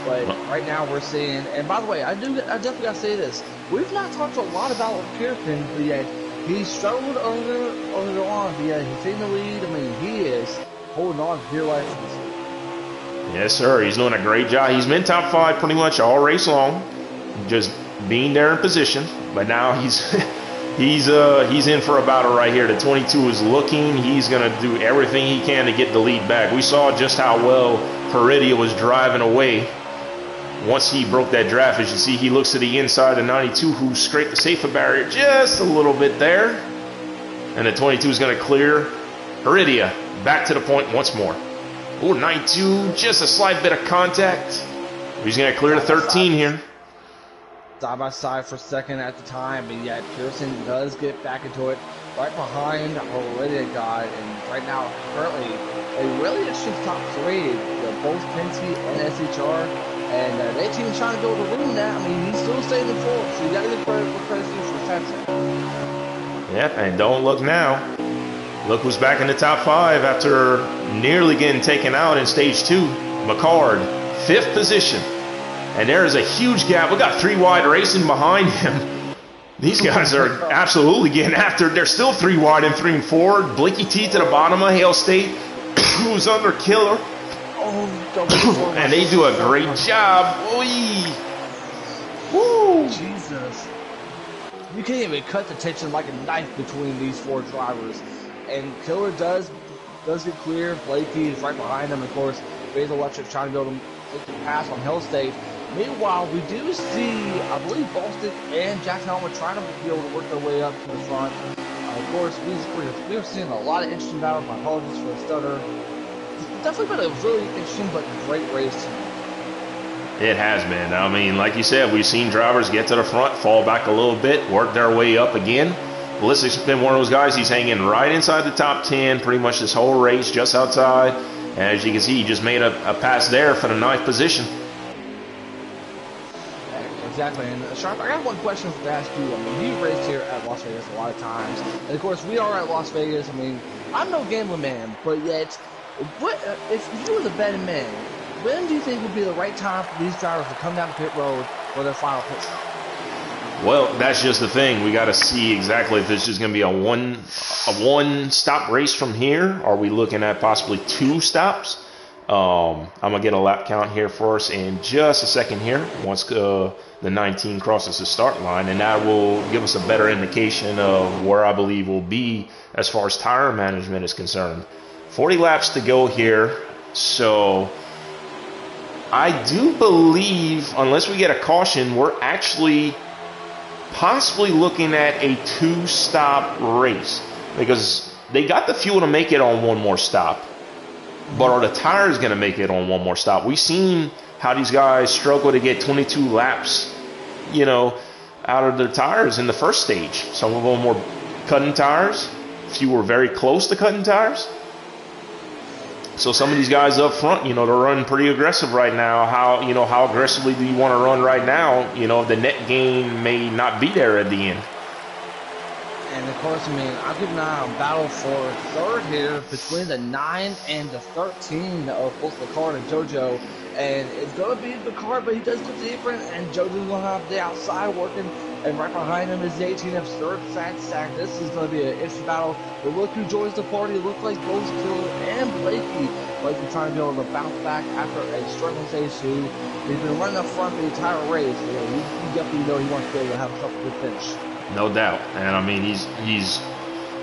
But right now we're seeing, and by the way, I definitely got to say this. We've not talked a lot about Pearson, but yet he struggled earlier on, but yet he's taking the lead. I mean, he is holding on to your license. Yes, sir. He's doing a great job. He's been top 5 pretty much all race long, just being there in position. But now he's he's in for a battle right here. The 22 is looking. He's going to do everything he can to get the lead back. We saw just how well Heredia was driving away. Once he broke that draft, as you see, he looks to the inside of 92, who scraped the safety barrier just a little bit there. And the 22 is going to clear Heredia back to the point once more. Oh, 92, just a slight bit of contact. He's going to clear the 13 here. Side by side for second at the time, but yet Pearson does get back into it right behind Heredia guy. And right now, currently, a really interesting top 3, both Penske and SHR. And their team's trying to build a room now. I mean, he's still staying in 4th, so you got to give credit for Sadsack. Yep, and don't look now. Look who's back in the top 5 after nearly getting taken out in stage 2. McCard, 5th position. And there is a huge gap. We got 3 wide racing behind him. These guys are absolutely getting after it. They're still 3 wide and 3 and 4. Blakey T to the bottom of Hale State, who's under Killer. And they do a great job. Oy. Woo! Jesus. You can't even cut the tension like a knife between these 4 drivers. And Killer does get clear. Blakey is right behind him. Of course, Base Electric trying to build him to pass on Hale State. Meanwhile, we do see, I believe, Boston and Jackson Helmet trying to be able to work their way up to the front. Of course, we're seeing a lot of interesting battles. My apologies for the stutter. It's definitely been a really interesting but great race. It has been. I mean, like you said, we've seen drivers get to the front, fall back a little bit, work their way up again. Ballistic's been one of those guys. He's hanging right inside the top 10 pretty much this whole race, just outside. And as you can see, he just made a pass there for the 9th position. Exactly. And Sharp, I got one question to ask you. I mean, you raced here at Las Vegas a lot of times. And of course, we are at Las Vegas. I mean, I'm no gambling man, but yet, what if you were the betting man, when do you think would be the right time for these drivers to come down the pit road for their final pit stop? Well, that's just the thing. We got to see exactly if it's just going to be a one stop race from here. Are we looking at possibly 2 stops? I'm going to get a lap count here for us in just a second here once the 19 crosses the start line, and that will give us a better indication of where I believe we'll be as far as tire management is concerned. 40 laps to go here, so I do believe, unless we get a caution, we're actually possibly looking at a 2-stop race, because they got the fuel to make it on one more stop. But are the tires going to make it on one more stop? We've seen how these guys struggle to get 22 laps, out of their tires in the first stage. Some of them were cutting tires. A few were very close to cutting tires. So some of these guys up front, they're running pretty aggressive right now. How aggressively do you want to run right now? The net gain may not be there at the end. And of course, I'm keeping an eye on battle for third here between the 9 and the 13 of both Ricard and JoJo. And it's going to be Ricard, but he does look different. And JoJo's going to have the outside working. And right behind him is the 18 of third Sadsack. This is going to be an interesting battle. But look who joins the party. It looks like both Killer and Blakey. Blakey trying to be able to bounce back after a struggling stage 2. He's been running up front the entire race. He definitely he wants to be able to have a good finish. No doubt. And he's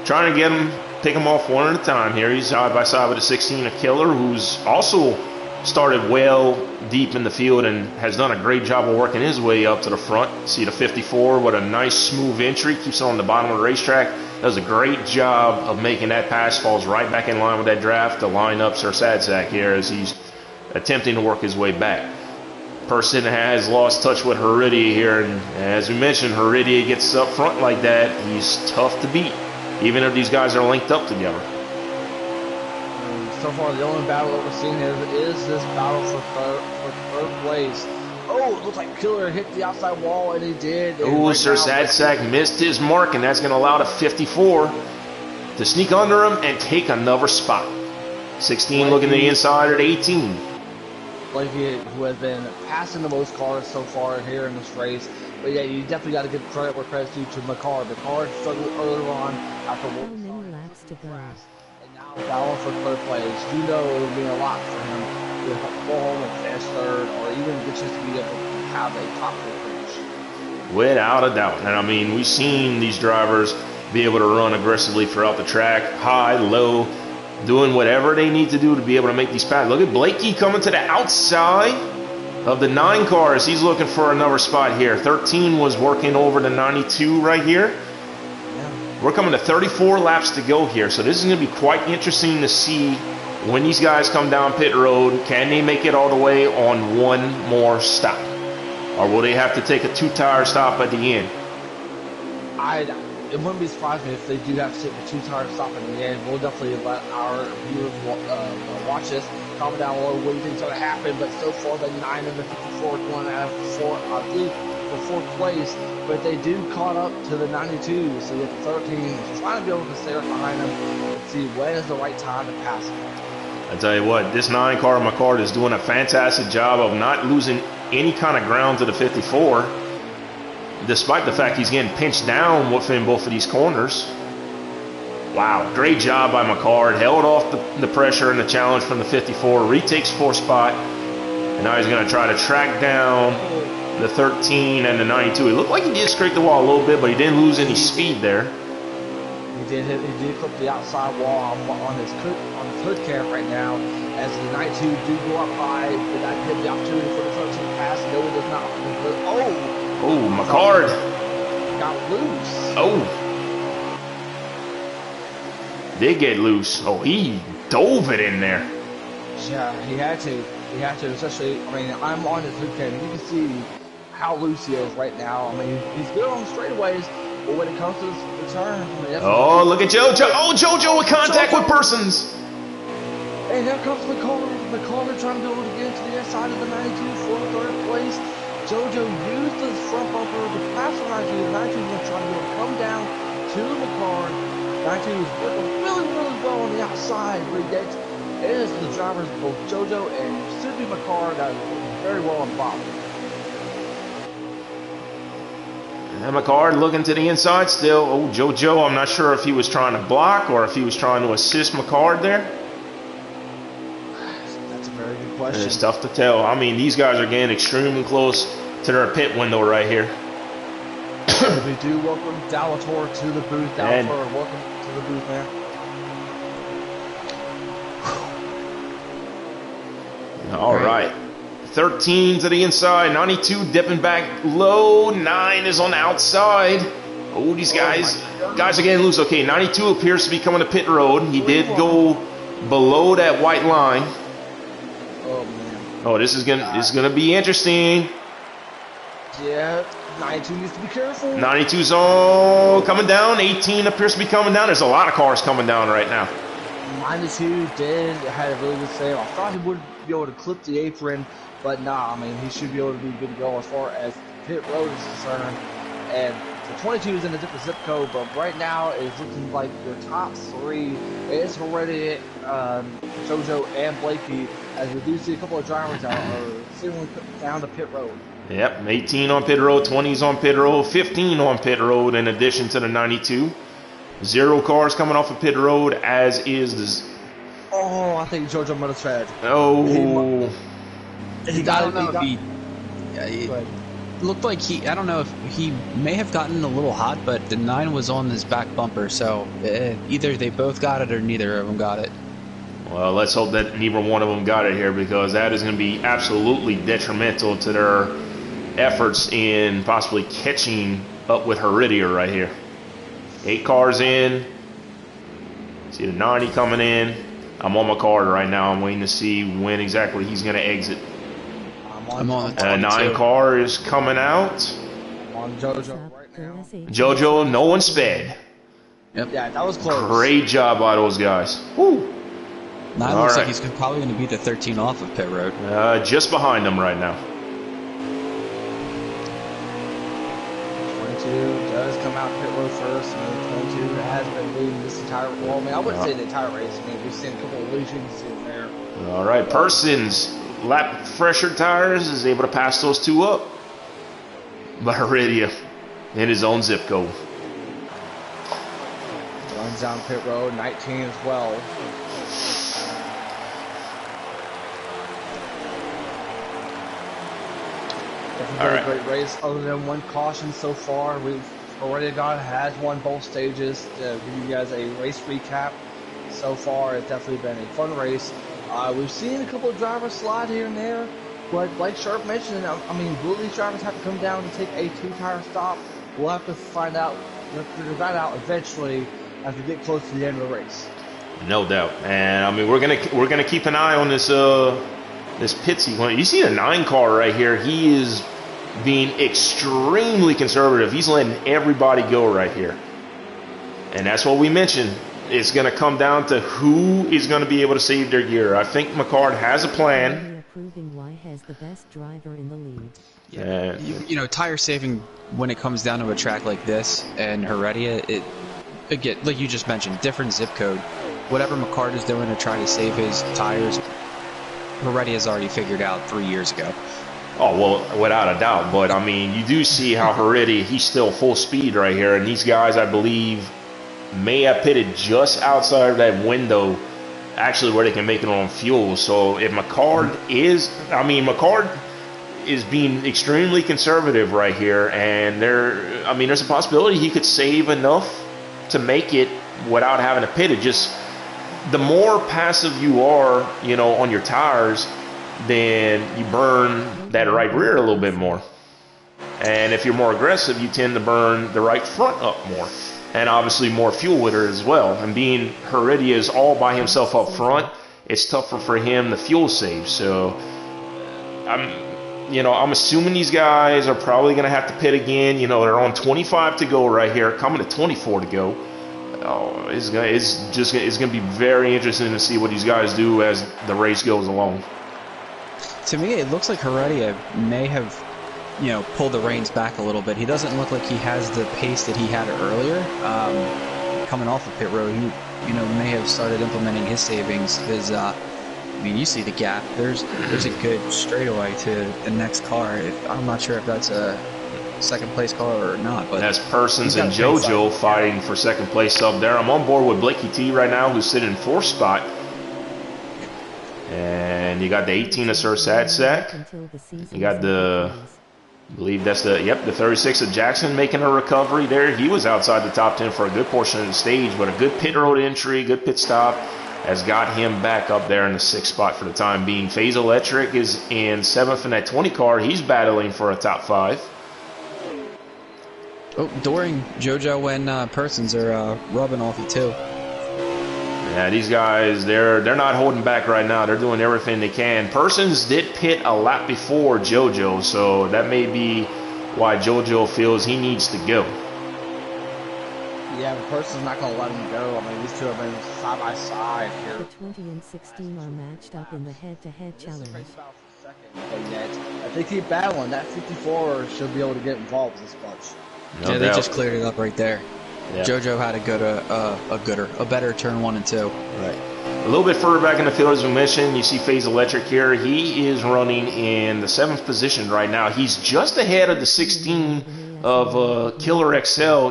trying to pick him off one at a time here. He's side by side with a 16 of Killer, who's also started well deep in the field and has done a great job of working his way up to the front. See the 54 with a nice smooth entry, keeps it on the bottom of the racetrack. Does a great job of making that pass, falls right back in line with that draft to line up Sir Sadsack here as he's attempting to work his way back. Person has lost touch with Heredia here, and as we mentioned, Heredia gets up front like that, he's tough to beat, even if these guys are linked up together. So far, the only battle that we're seeing is this battle for third place. Oh, it looks like Killer hit the outside wall, and he did. Oh, Sir Sadsack missed his mark, and that's going to allow the 54 to sneak under him and take another spot. 16 looking to the inside at 18. Blakey, who has been passing the most cars so far here in this race. But yeah, you definitely got to give credit where credit's due to McCard. McCard struggled earlier on after How many laps to go? and now battling for third place. You know it would be a lot for him to go home and finish third, or even get a chance to be able to have a top four finish. Without a doubt. And I mean, we've seen these drivers be able to run aggressively throughout the track, high, low, doing whatever they need to do to be able to make these passes. Look at Blakey coming to the outside of the 9 cars. He's looking for another spot here. 13 was working over the 92 right here. Yeah. We're coming to 34 laps to go here, so this is going to be quite interesting to see when these guys come down pit road. Can they make it all the way on one more stop? Or will they have to take a 2-tire stop at the end? It wouldn't be surprising me if they do have to take a 2-tire stop in the end. We'll definitely let our viewers watch this. Comment down below what you think is going to happen. But so far, the 9 and the 54 is going to have for 4th place. But they do caught up to the 92. So you have the 13 is trying to be able to stay right behind them and see when is the right time to pass them. I tell you what, this 9 car McCard is doing a fantastic job of not losing any kind of ground to the 54. Despite the fact he's getting pinched down within both of these corners. Wow, great job by McCard. Held off the pressure and the challenge from the 54. Retakes 4th spot. And now he's going to try to track down the 13 and the 92. It looked like he did scrape the wall a little bit, but he didn't lose any speed there. He did clip the outside wall on his hood cam right now. As the 92 do go up high, but that give the opportunity for the 13 pass. No, it does not. Oh, McCard got loose. Oh, did get loose. Oh, he dove it in there. Yeah, he had to. He had to, especially. I mean, I'm on his hood cam. You can see how loose he is right now. I mean, he's good on the straightaways, but when it comes to the turn, I mean, oh, look at JoJo. Oh, JoJo with contact with persons. And here comes McCall. McCall trying to be able to get into the inside of the 92 for 3rd place. JoJo used his front bumper to pass the 92. The 92 is going to try to be able to come down to McCall. 92 is working really, really well on the outside where he gets is the drivers, both JoJo and Subi McCall, that is very well on the bottom. And McCard looking to the inside still. Oh, JoJo, I'm not sure if he was trying to block or if he was trying to assist McCard there. That's a very good question. It's tough to tell. I mean, these guys are getting extremely close to their pit window right here. We do welcome Dalator to the booth. Dalator, welcome to the booth, man. All right. 13 to the inside. 92 dipping back low. 9 is on the outside. Oh, these guys are getting loose. Okay, 92 appears to be coming to pit road. He did go below that white line. Oh man. Oh, this is gonna be interesting. Yeah, 92 needs to be careful. 92's all coming down. 18 appears to be coming down. There's a lot of cars coming down right now. 92 had a really good save. I thought he would be able to clip the apron, but nah, I mean, he should be able to be good to go as far as pit road is concerned. And the 22 is in a different zip code, but right now it's looking like your top 3 is already JoJo and Blakey, as we do see a couple of drivers out are sailing down the pit road. Yep, 18 on pit road, 20's on pit road, 15 on pit road in addition to the 92. 0 cars coming off of pit road, as is the... Oh, I think JoJo might have tried. Oh. He looked like I don't know if he may have gotten a little hot, but the 9 was on his back bumper, so either they both got it or neither of them got it. Well, let's hope that neither one of them got it here, because that is going to be absolutely detrimental to their efforts in possibly catching up with Heredia right here. 8 cars in. See the 90 coming in. I'm on my card right now. I'm waiting to see when exactly he's going to exit. I'm on the 9 car is coming out. I'm on JoJo right now. JoJo, no one sped. Yep. Yeah, that was close. Great job by those guys. Woo. 9 looks like he's probably going to be the 13 off of pit road. Just behind them right now. 22 does come out pit road first. 22 has been leading this entire. Well, I mean, I wouldn't say the entire race. I mean, we've seen a couple of lesions in there. All right, Persons, lap fresher tires, is able to pass those 2 up. But Heredia in his own zip code. Runs down pit road, 19 as well. Definitely a great race. Other than one caution so far, we've already has won both stages. To give you guys a race recap, so far it's definitely been a fun race. We've seen a couple of drivers slide here and there, but like Sharp mentioned, I mean, will these drivers have to come down to take a 2-tire stop? We'll have to find out. Eventually as we get close to the end of the race. No doubt, and I mean we're gonna keep an eye on this this pit sequence. You see the 9 car right here. He is being extremely conservative. He's letting everybody go right here, and that's what we mentioned. It's gonna come down to who is gonna be able to save their gear. I think McCard has a plan. Proving why has the best driver in the lead. Yeah. You know, tire saving when it comes down to a track like this and Heredia, again, like you just mentioned, different zip code. Whatever McCart is doing to try to save his tires, Heredia's already figured out 3 years ago. Oh, well, without a doubt. But, I mean, you do see how Heredia, he's still full speed right here. And these guys, I believe, may have pitted just outside of that window, actually, where they can make it on fuel. So if McCart is being extremely conservative right here. And there's a possibility he could save enough to make it without having to pit it. Just the more passive you are, on your tires, then you burn that right rear a little bit more. And if you're more aggressive, you tend to burn the right front up more. And obviously more fuel with her as well. And being Heredia is all by himself up front, it's tougher for him to fuel save. So I'm assuming these guys are probably going to have to pit again. They're on 25 to go right here, coming to 24 to go. Oh, it's going to be very interesting to see what these guys do as the race goes along. To me, it looks like Heredia may have, pulled the reins back a little bit. He doesn't look like he has the pace that he had earlier. Coming off of pit road, he, may have started implementing his savings. Because, you see the gap. There's a good straightaway to the next car. I'm not sure if that's a second place car or not, but that's Persons and JoJo fighting for second place up there. I'm on board with Blakey T right now, who's sitting in 4th spot. And you got the 18 of Sir Sadsack. You got I believe that's the 36 of Jackson making a recovery there. He was outside the top 10 for a good portion of the stage, but a good pit road entry, good pit stop has got him back up there in the 6th spot for the time being. Phase Electric is in 7th in that 20 car. He's battling for a top 5. Oh, Doring, JoJo, and Persons are rubbing off you too. Yeah, these guys, they're not holding back right now. They're doing everything they can. Persons did pit a lap before JoJo, so that may be why JoJo feels he needs to go. Yeah, the Persons not going to let him go. These two have been side by side here. The 20 and 16 are matched up in the head-to-head challenge. But yet, if they keep battling, that 54 should be able to get involved in this bunch. No doubt. They just cleared it up right there. Yeah. JoJo had to go to a better turn 1 and 2. Right. A little bit further back in the field, as we mentioned, you see Phase Electric here. He is running in the 7th position right now. He's just ahead of the 16 of Killer XL.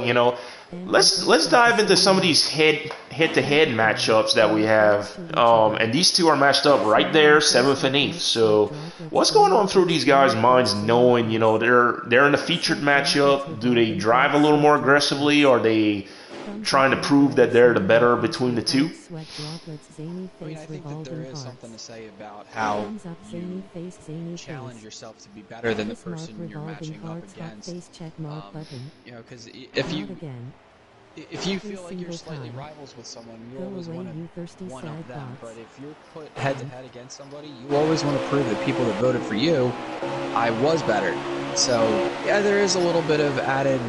Let's dive into some of these head-to-head matchups that we have. And these two are matched up right there, 7th and 8th. So what's going on through these guys' minds knowing, they're in a featured matchup? Do they drive a little more aggressively? Are they trying to prove that they're the better between the two? I think that there is something to say about how you challenge yourself to be better than the person you're matching up against. Because if you feel like you're single slightly time. rivals with someone, you Go always away, want you to thirsty one up sad them. bots. But if you're put head to head against somebody, you always want to prove that people that voted for you, I was better. So yeah, there is a little bit of added,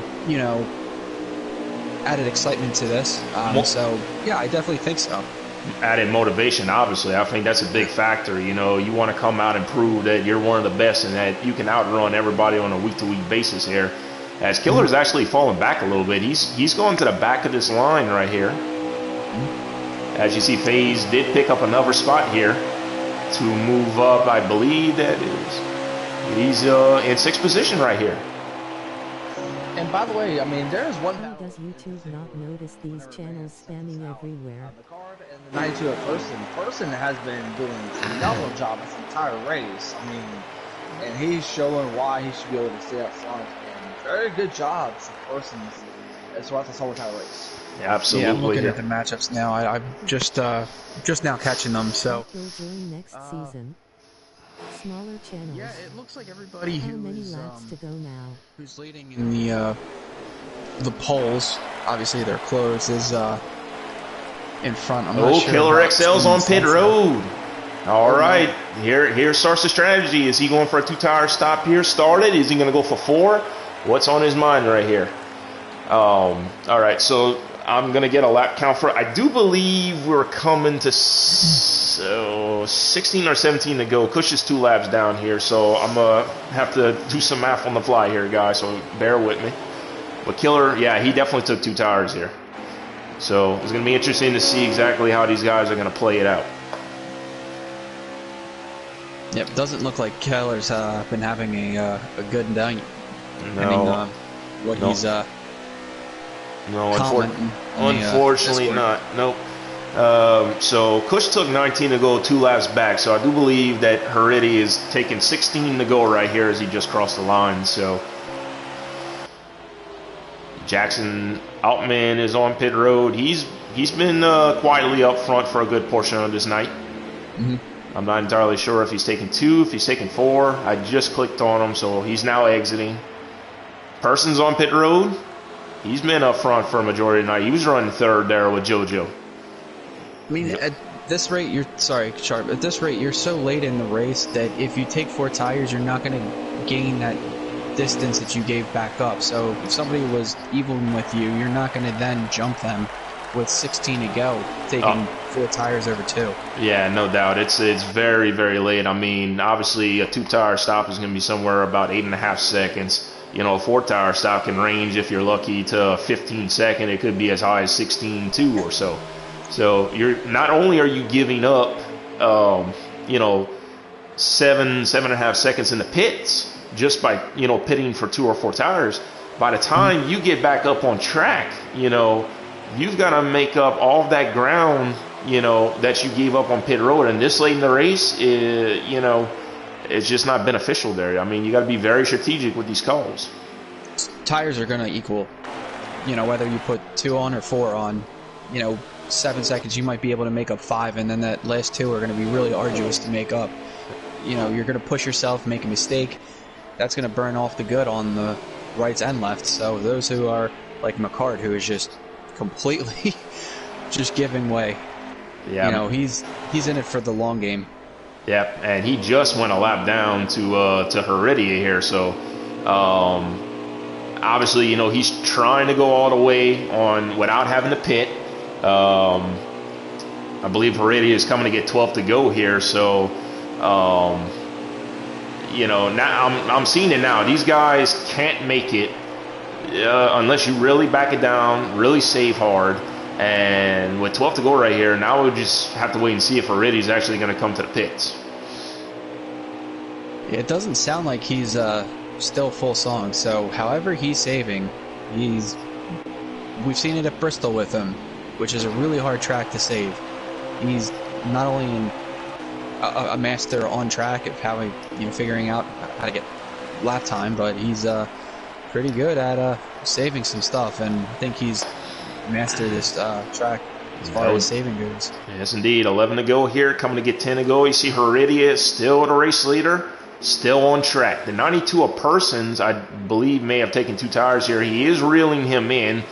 added excitement to this. So yeah, I definitely think so. Added motivation, obviously. I think that's a big factor. You know, you want to come out and prove that you're one of the best and that you can outrun everybody on a week-to-week basis here. As Killer's actually falling back a little bit. He's going to the back of this line right here. As you see, FaZe did pick up another spot here to move up. I believe that is he's in 6th position right here. And by the way, I mean, there is one Why battle. does YouTube not notice these channels spamming everywhere? The card and the 92 at Person has been doing a phenomenal job this entire race. I mean, and he's showing why he should be able to stay up front. And very good job for Person throughout this whole entire race. Yeah, absolutely. Yeah, I'm looking at the matchups now. I'm just now catching them. So You'll join next season. Smaller channels. yeah, it looks like everybody How many laps to go now? who's leading in the polls, obviously they're closed, is in front. I'm not sure Killer about XL's on pit Stevenson. road. All right, here starts the strategy. Is he going for a 2-tire stop here? Started. Is he going to go for 4? What's on his mind right here? All right, so I'm going to get a lap count for. I do believe we're coming to 16 or 17 to go. Kush is 2 laps down here, so I'm going to have to do some math on the fly here, guys, so bear with me. But Killer, yeah, he definitely took 2 tires here. So it's going to be interesting to see exactly how these guys are going to play it out. Yep, doesn't look like Keller's been having a good night. No, What no. he's no, commenting on the, unfortunately Discord. not. Nope. So Kush took 19 to go, 2 laps back. So I do believe that Heredia is taking 16 to go right here as he just crossed the line. So Jackson Altman is on pit road. He's been quietly up front for a good portion of this night. Mhm. I'm not entirely sure if he's taking 2, if he's taking 4. I just clicked on him, so he's now exiting. Person's on pit road. He's been up front for a majority of the night. He was running 3rd there with JoJo. I mean, at this rate, Sharp. At this rate, you're so late in the race that if you take 4 tires, you're not going to gain that distance that you gave back up. So if somebody was even with you, you're not going to then jump them with 16 to go, taking 4 tires over 2. Yeah, no doubt. It's very, very late. I mean, obviously, a 2-tire stop is going to be somewhere about 8.5 seconds. You know, a 4-tire stop can range, if you're lucky, to 15 seconds. It could be as high as 16.2 or so. So you're not only are you giving up, 7.5 seconds in the pits just by pitting for 2 or 4 tires. By the time you get back up on track, you've got to make up all of that ground, that you gave up on pit road. And this late in the race, it's just not beneficial there. I mean, you got to be very strategic with these calls. Tires are going to equal, whether you put 2 on or 4 on, 7 seconds, you might be able to make up 5, and then that last 2 are going to be really arduous to make up. You're going to push yourself, make a mistake. That's going to burn off the good on the rights and lefts. So those who are like McCart, who is just completely just giving way. Yeah. He's in it for the long game. Yep, and he just went a lap down to Heredia here. So obviously, he's trying to go all the way on without having to pit. I believe Heredia is coming to get 12 to go here. So now I'm seeing it now. These guys can't make it unless you really back it down, really save hard. And with 12 to go right here, now we'll just have to wait and see if Heredia is actually going to come to the pits. It doesn't sound like he's still full song. So however he's saving, we've seen it at Bristol with him, which is a really hard track to save. He's not only a master on track of how figuring out how to get lap time, but he's pretty good at saving some stuff, and I think he's mastered this track as far as saving goes. Yes, indeed. 11 to go here, coming to get 10 to go. You see Heredia still the race leader, still on track. The 92 of Persons, I believe, may have taken 2 tires here. He is reeling him in.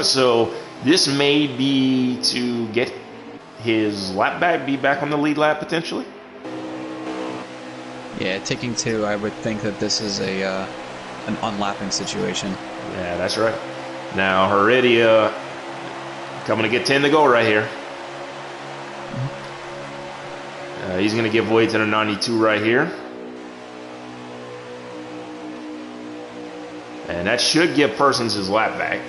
So this may be to get his lap back, be back on the lead lap potentially. Yeah, ticking 2, I would think that this is an unlapping situation. Yeah, that's right. Now Heredia coming to get 10 to go right here. He's going to give way to the 92 right here. And that should give Persons his lap back.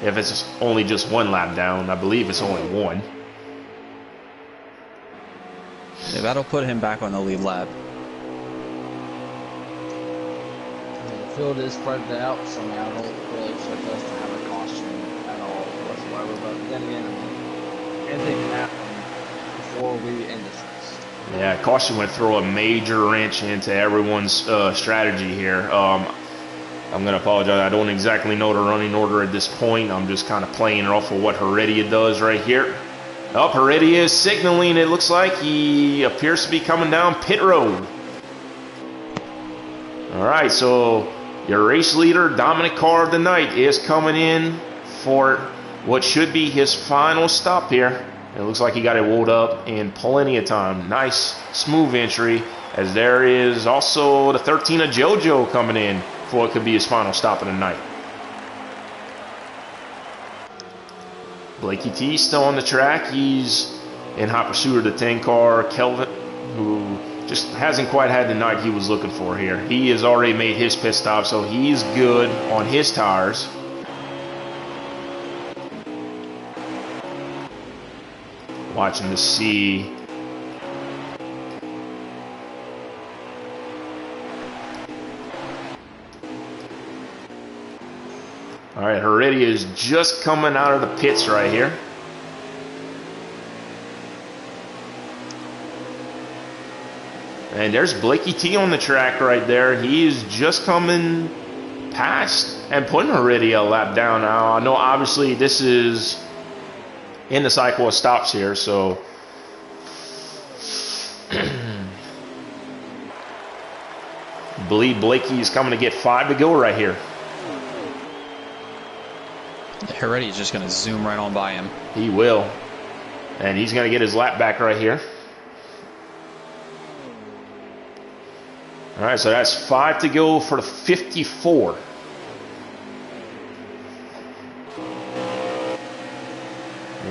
If it's only just 1 lap down, I believe it's only 1. Yeah, that'll put him back on the lead lap. The field is spread out, so I mean, I don't really expect us to have a caution at all whatsoever. But then again, I mean, anything can happen before we end this race. Yeah, caution would throw a major wrench into everyone's strategy here. I'm going to apologize. I don't exactly know the running order at this point. I'm just kind of playing it off of what Heredia does right here. Up, Heredia is signaling. It looks like he appears to be coming down pit road. All right, so your race leader, Dominic Carr of the night, is coming in for what should be his final stop here. It looks like he got it rolled up in plenty of time. Nice, smooth entry, as there is also the 13 of JoJo coming in for what could be his final stop of the night. Blakey T still on the track. He's in hot pursuit of the 10 car. Kelvin, who just hasn't quite had the night he was looking for here. He has already made his pit stop, so he's good on his tires. Watching to see. All right, Heredia is just coming out of the pits right here. And there's Blakey T on the track right there. He is just coming past and putting Heredia a lap down now. I know obviously this is in the cycle of stops here, so believe Blakey is coming to get 5 to go right here. Heredia's just going to zoom right on by him. He will. And he's going to get his lap back right here. All right, so that's 5 to go for the 54.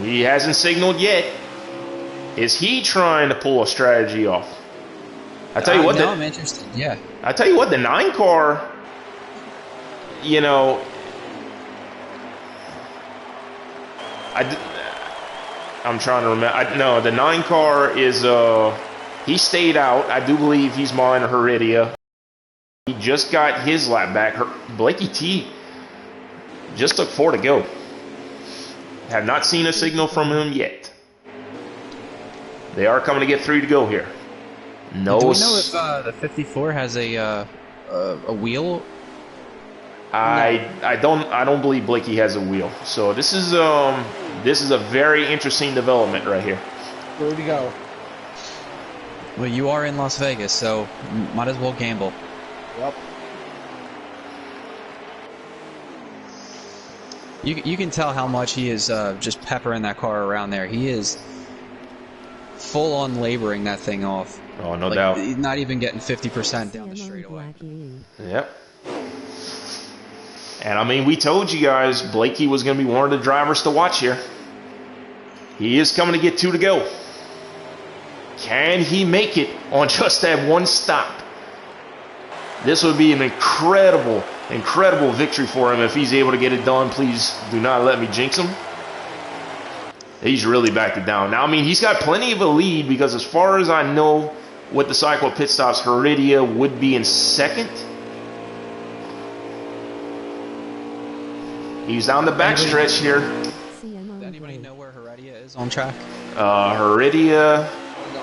He hasn't signaled yet. Is he trying to pull a strategy off? I tell you what, I'm interested. Yeah. I tell you what, the 9 car, you know, I'm trying to remember. No, the 9 car is he stayed out. I do believe he's mine or Heredia. He just got his lap back. Blakey T just took 4 to go. Have not seen a signal from him yet. They are coming to get 3 to go here. No. Do we know if the 54 has a wheel? I don't believe Blakey has a wheel. So this is a very interesting development right here. Where would you go? Well, you are in Las Vegas, so might as well gamble. Yep. You can tell how much he is just peppering that car around there. He is full on laboring that thing off. Oh, no doubt. He's not even getting 50% down the straightaway. Yep. And I mean, we told you guys Blakey was going to be one of the drivers to watch here. He is coming to get 2 to go. Can he make it on just that one stop? This would be an incredible victory for him if he's able to get it done. Please do not let me jinx him. He's really backed it down. Now, I mean, he's got plenty of a lead because as far as I know, with the cycle of pit stops, Heredia would be in second. He's down the backstretch here. Does anybody know where Heredia is on track? Heredia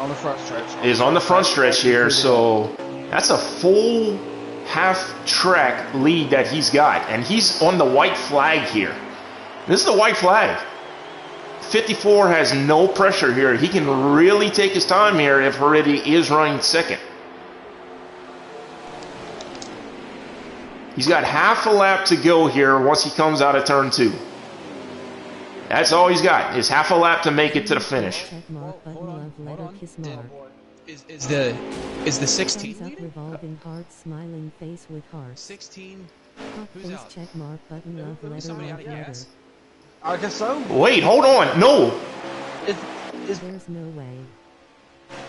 On the front stretch. is on the front stretch here, so that's a full half track lead that he's got. And he's on the white flag here. This is the white flag. 54 has no pressure here. He can really take his time here if Heredia is running second. He's got half a lap to go here once he comes out of turn 2. That's all he's got, is half a lap to make it to the finish. Check mark button love letter kiss mark. Is the 16 Thumbs up leading? revolving heart smiling face with heart. 16. Hot Who's face out? check mark button love Maybe letter somebody out love of letter. gas. I guess so. Wait, hold on. No. Is There's no way.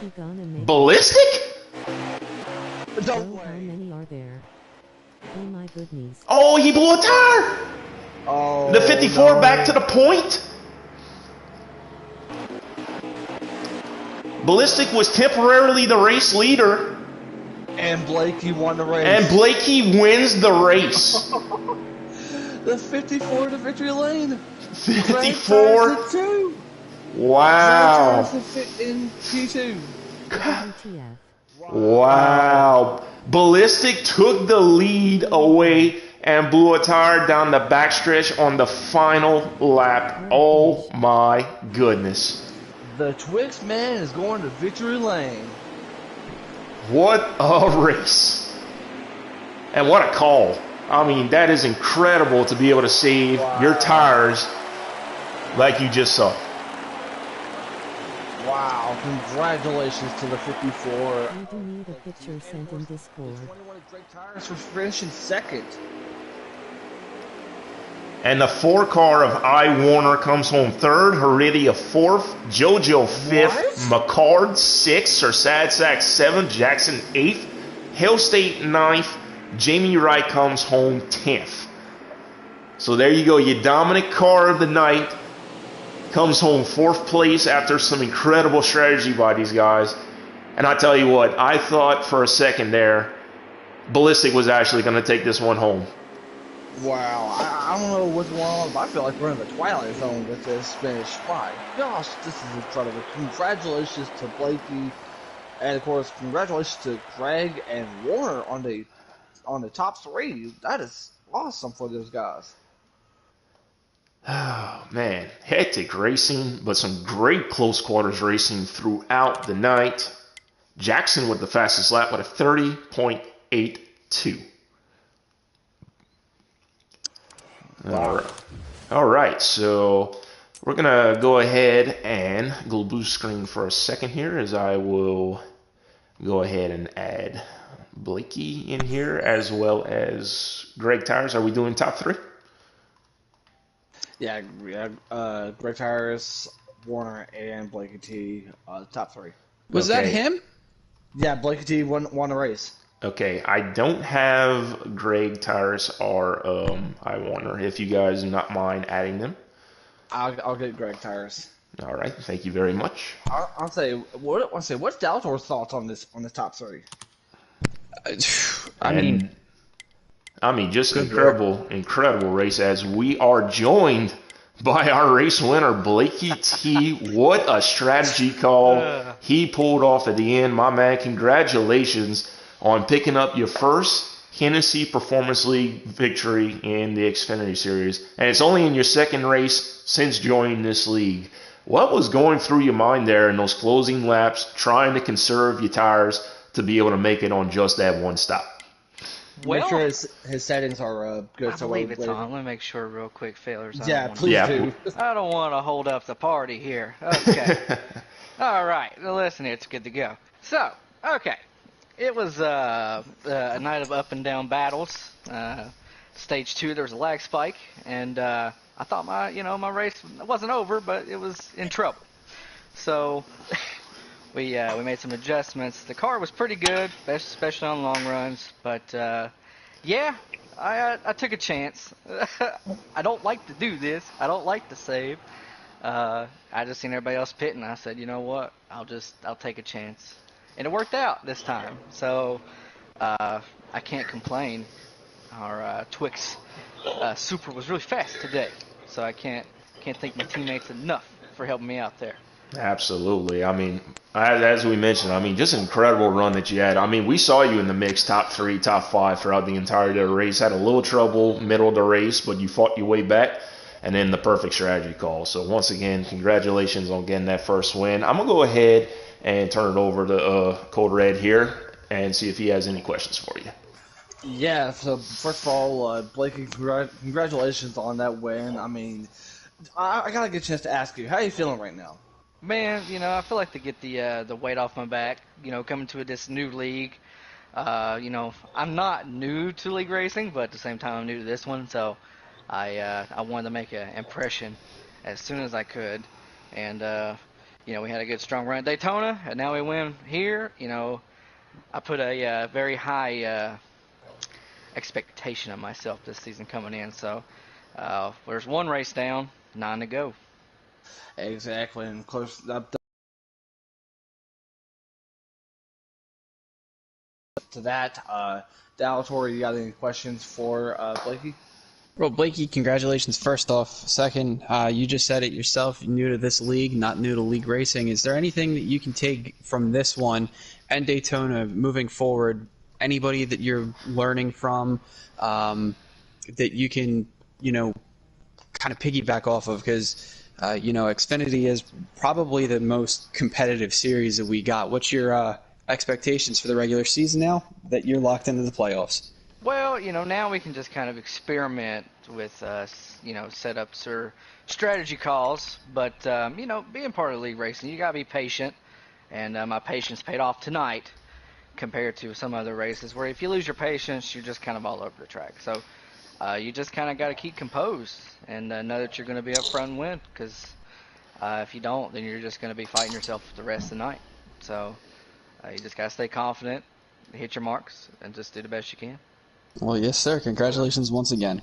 He gonna make Ballistic? no Oh, how way. many are there? Oh my goodness. Oh, he blew a tire. Oh, The 54 no. back to the point. Ballistic was temporarily the race leader, And Blakey won the race. and Blakey wins the race. The 54 to victory lane. 54. Greg too. Wow. In P2. WTF. Wow. Ballistic took the lead away and blew a tire down the backstretch on the final lap. Oh my goodness. The Twix man is going to victory lane. What a race. And what a call. I mean, that is incredible to be able to save your tires like you just saw. Wow, congratulations to the 54. I do need a picture sent in Discord. 21 Greg Tires for finishing second. And the 4 car of I. Warner comes home third, Heredia fourth, JoJo fifth, McCard 6th, or Sad Sack 7th, Jackson 8th, Hill State 9th, Jamie Wright comes home 10th. So there you go, your dominant car of the night comes home 4th place after some incredible strategy by these guys. And I tell you what, I thought for a second there, Ballistic was actually going to take this one home. Wow, I don't know what's going on, but I feel like we're in the twilight zone with this finish. My gosh, this is incredible. Congratulations to Blakey, and of course, congratulations to Greg and Warner on the top 3. That is awesome for those guys. Oh, man. Hectic racing, but some great close quarters racing throughout the night. Jackson with the fastest lap with a 30.82. All right, so we're going to go ahead and go blue screen for a second here as I will go ahead and add Blakey in here as well as Greg Tires. Are we doing top 3? Yeah, Greg Tires, Warner, and Blakey T, top 3. Was that him? Yeah, Blakey T won the race. Okay, I don't have Greg Tires or I Warner. If you guys do not mind adding them. I'll get Greg Tires. All right, thank you very much. I'll say what's Daltor's thoughts on the top 3? I mean, just incredible race as we are joined by our race winner, Blakey T. What a strategy call he pulled off at the end. My man, congratulations on picking up your first Hennessy Performance League victory in the Xfinity Series. And it's only in your second race since joining this league. What was going through your mind there in those closing laps, trying to conserve your tires to be able to make it on just that one stop? Well, Make sure his settings are good. I believe it's on. Let me make sure real quick, failures. Yeah, please do. I don't want to hold up the party here. Okay. All right. Well, listen, it's good to go. So, okay. It was a night of up and down battles. Stage 2, there was a lag spike, and I thought my race wasn't over, but it was in trouble. So we made some adjustments. The car was pretty good, especially on long runs, but yeah, I took a chance. I don't like to do this. I don't like to save. I just seen everybody else pitting. I said, you know what? I'll take a chance. And it worked out this time, so I can't complain. Our Twix Super was really fast today, so I can't thank my teammates enough for helping me out there. Absolutely. I mean, as we mentioned, just an incredible run that you had. I mean, we saw you in the mix, top 3, top 5 throughout the entirety of the race. Had a little trouble middle of the race, but you fought your way back, and then the perfect strategy call. So once again, congratulations on getting that first win. I'm going to go ahead and turn it over to Code Red here and see if he has any questions for you. Yeah, so first of all, Blakey, congratulations on that win. I mean, I gotta get a chance to ask you, how are you feeling right now? Man, I feel like to get the weight off my back. Coming to this new league. I'm not new to league racing, but at the same time, I'm new to this one. So I wanted to make an impression as soon as I could, and we had a good strong run at Daytona, and now we win here. I put a very high expectation of myself this season coming in. So there's one race down, 9 to go. Exactly, and close up to that, Dalatory, you got any questions for Blakey? Well, Blakey, congratulations first off. Second, you just said it yourself, new to this league, not new to league racing. Is there anything that you can take from this one and Daytona moving forward? Anybody that you're learning from that you can, kind of piggyback off of? Because, Xfinity is probably the most competitive series that we got. What's your expectations for the regular season now that you're locked into the playoffs? Well, now we can just kind of experiment with, setups or strategy calls. But, being part of league racing, you got to be patient. And my patience paid off tonight compared to some other races where if you lose your patience, you're just kind of all over the track. So you just kind of got to keep composed and know that you're going to be up front and win. Because if you don't, then you're just going to be fighting yourself the rest of the night. So you just got to stay confident, hit your marks, and just do the best you can. Well, yes, sir. Congratulations once again.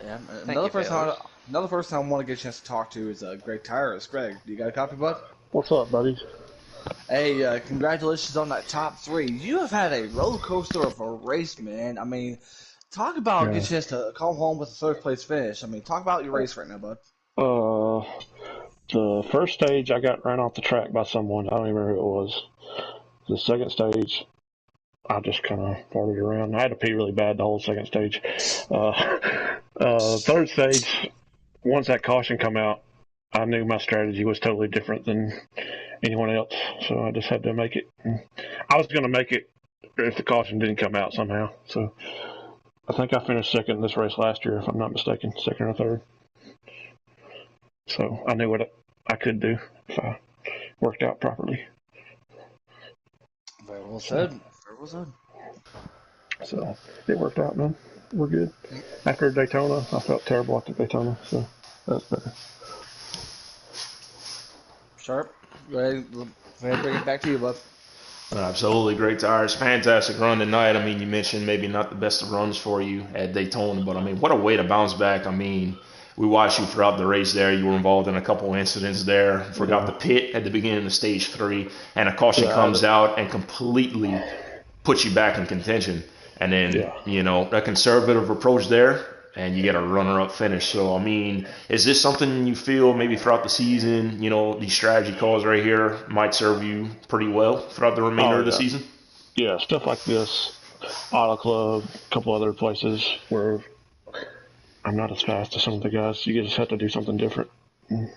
Yeah, Thank you, fellas. another person I want to get a chance to talk to is Greg Tyrus. Greg, do you got a copy, bud? What's up, buddies? Hey, congratulations on that top three. You have had a roller coaster of a race, man. I mean, talk about Yeah. get a chance to come home with a third place finish. I mean, talk about your race right now, bud. Uh, the first stage I got ran off the track by someone. I don't even remember who it was. The second stage, I just kind of farted around. I had to pee really bad the whole second stage. Third stage, once that caution come out, I knew my strategy was totally different than anyone else, so I just had to make it. I was going to make it if the caution didn't come out somehow. So I think I finished second in this race last year, if I'm not mistaken, second or third. So I knew what I could do if I worked out properly. Very well said. Very well said. So it worked out, man. We're good. After Daytona, I felt terrible after Daytona, so that's better. Sharp, go ahead, bring it back to you, bud. Absolutely great tires. Fantastic run tonight. I mean, you mentioned maybe not the best of runs for you at Daytona, but I mean, what a way to bounce back. I mean, we watched you throughout the race there. You were involved in a couple incidents there. Forgot Yeah. the pit at the beginning of stage three, and a caution Yeah, comes out and completely puts you back in contention. And then, yeah. a conservative approach there, and you get a runner-up finish. So, I mean, is this something you feel maybe throughout the season, these strategy calls right here might serve you pretty well throughout the remainder Oh, of the yeah. season? Yeah, stuff like this, Auto Club, a couple other places where I'm not as fast as some of the guys. You just have to do something different and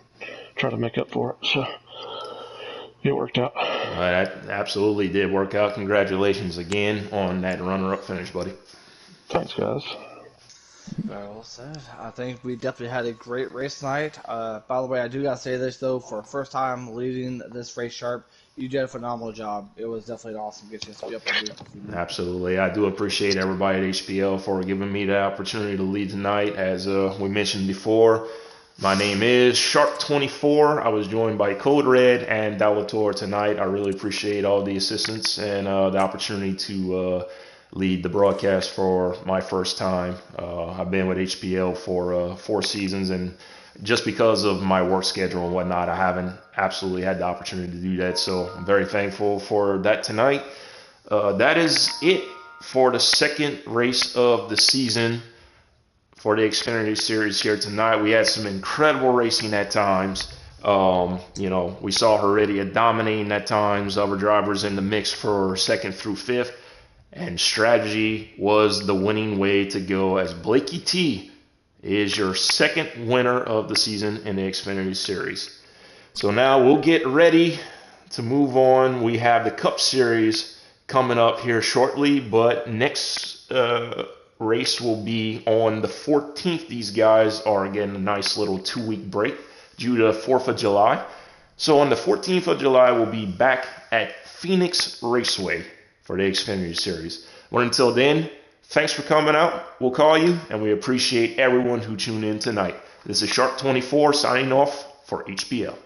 try to make up for it. So it worked out. That absolutely did work out. Congratulations again on that runner-up finish, buddy. Thanks, guys. Very well said. I think we definitely had a great race tonight. By the way, I do gotta say this though, for first time leading this race, Sharp, you did a phenomenal job. It was definitely an awesome get chance to be up there. Absolutely. I do appreciate everybody at HPL for giving me the opportunity to lead tonight. As we mentioned before, my name is Sharp24. I was joined by Code Red and Dalator tonight. I really appreciate all the assistance and the opportunity to lead the broadcast for my first time. I've been with HPL for 4 seasons, and just because of my work schedule and whatnot, I haven't absolutely had the opportunity to do that. So I'm very thankful for that tonight. That is it for the second race of the season for the Xfinity Series here tonight. We had some incredible racing at times. We saw Heredia dominating at times, other drivers in the mix for second through fifth, and strategy was the winning way to go as Blakey T is your second winner of the season in the Xfinity Series. So now we'll get ready to move on. We have the Cup Series coming up here shortly, but next race will be on the 14th. These guys are getting a nice little 2-week break due to the 4th of July. So on the 14th of July, we'll be back at Phoenix Raceway for the Xfinity Series. But until then, thanks for coming out. We'll call you, and we appreciate everyone who tuned in tonight. This is Shark24 signing off for HPL.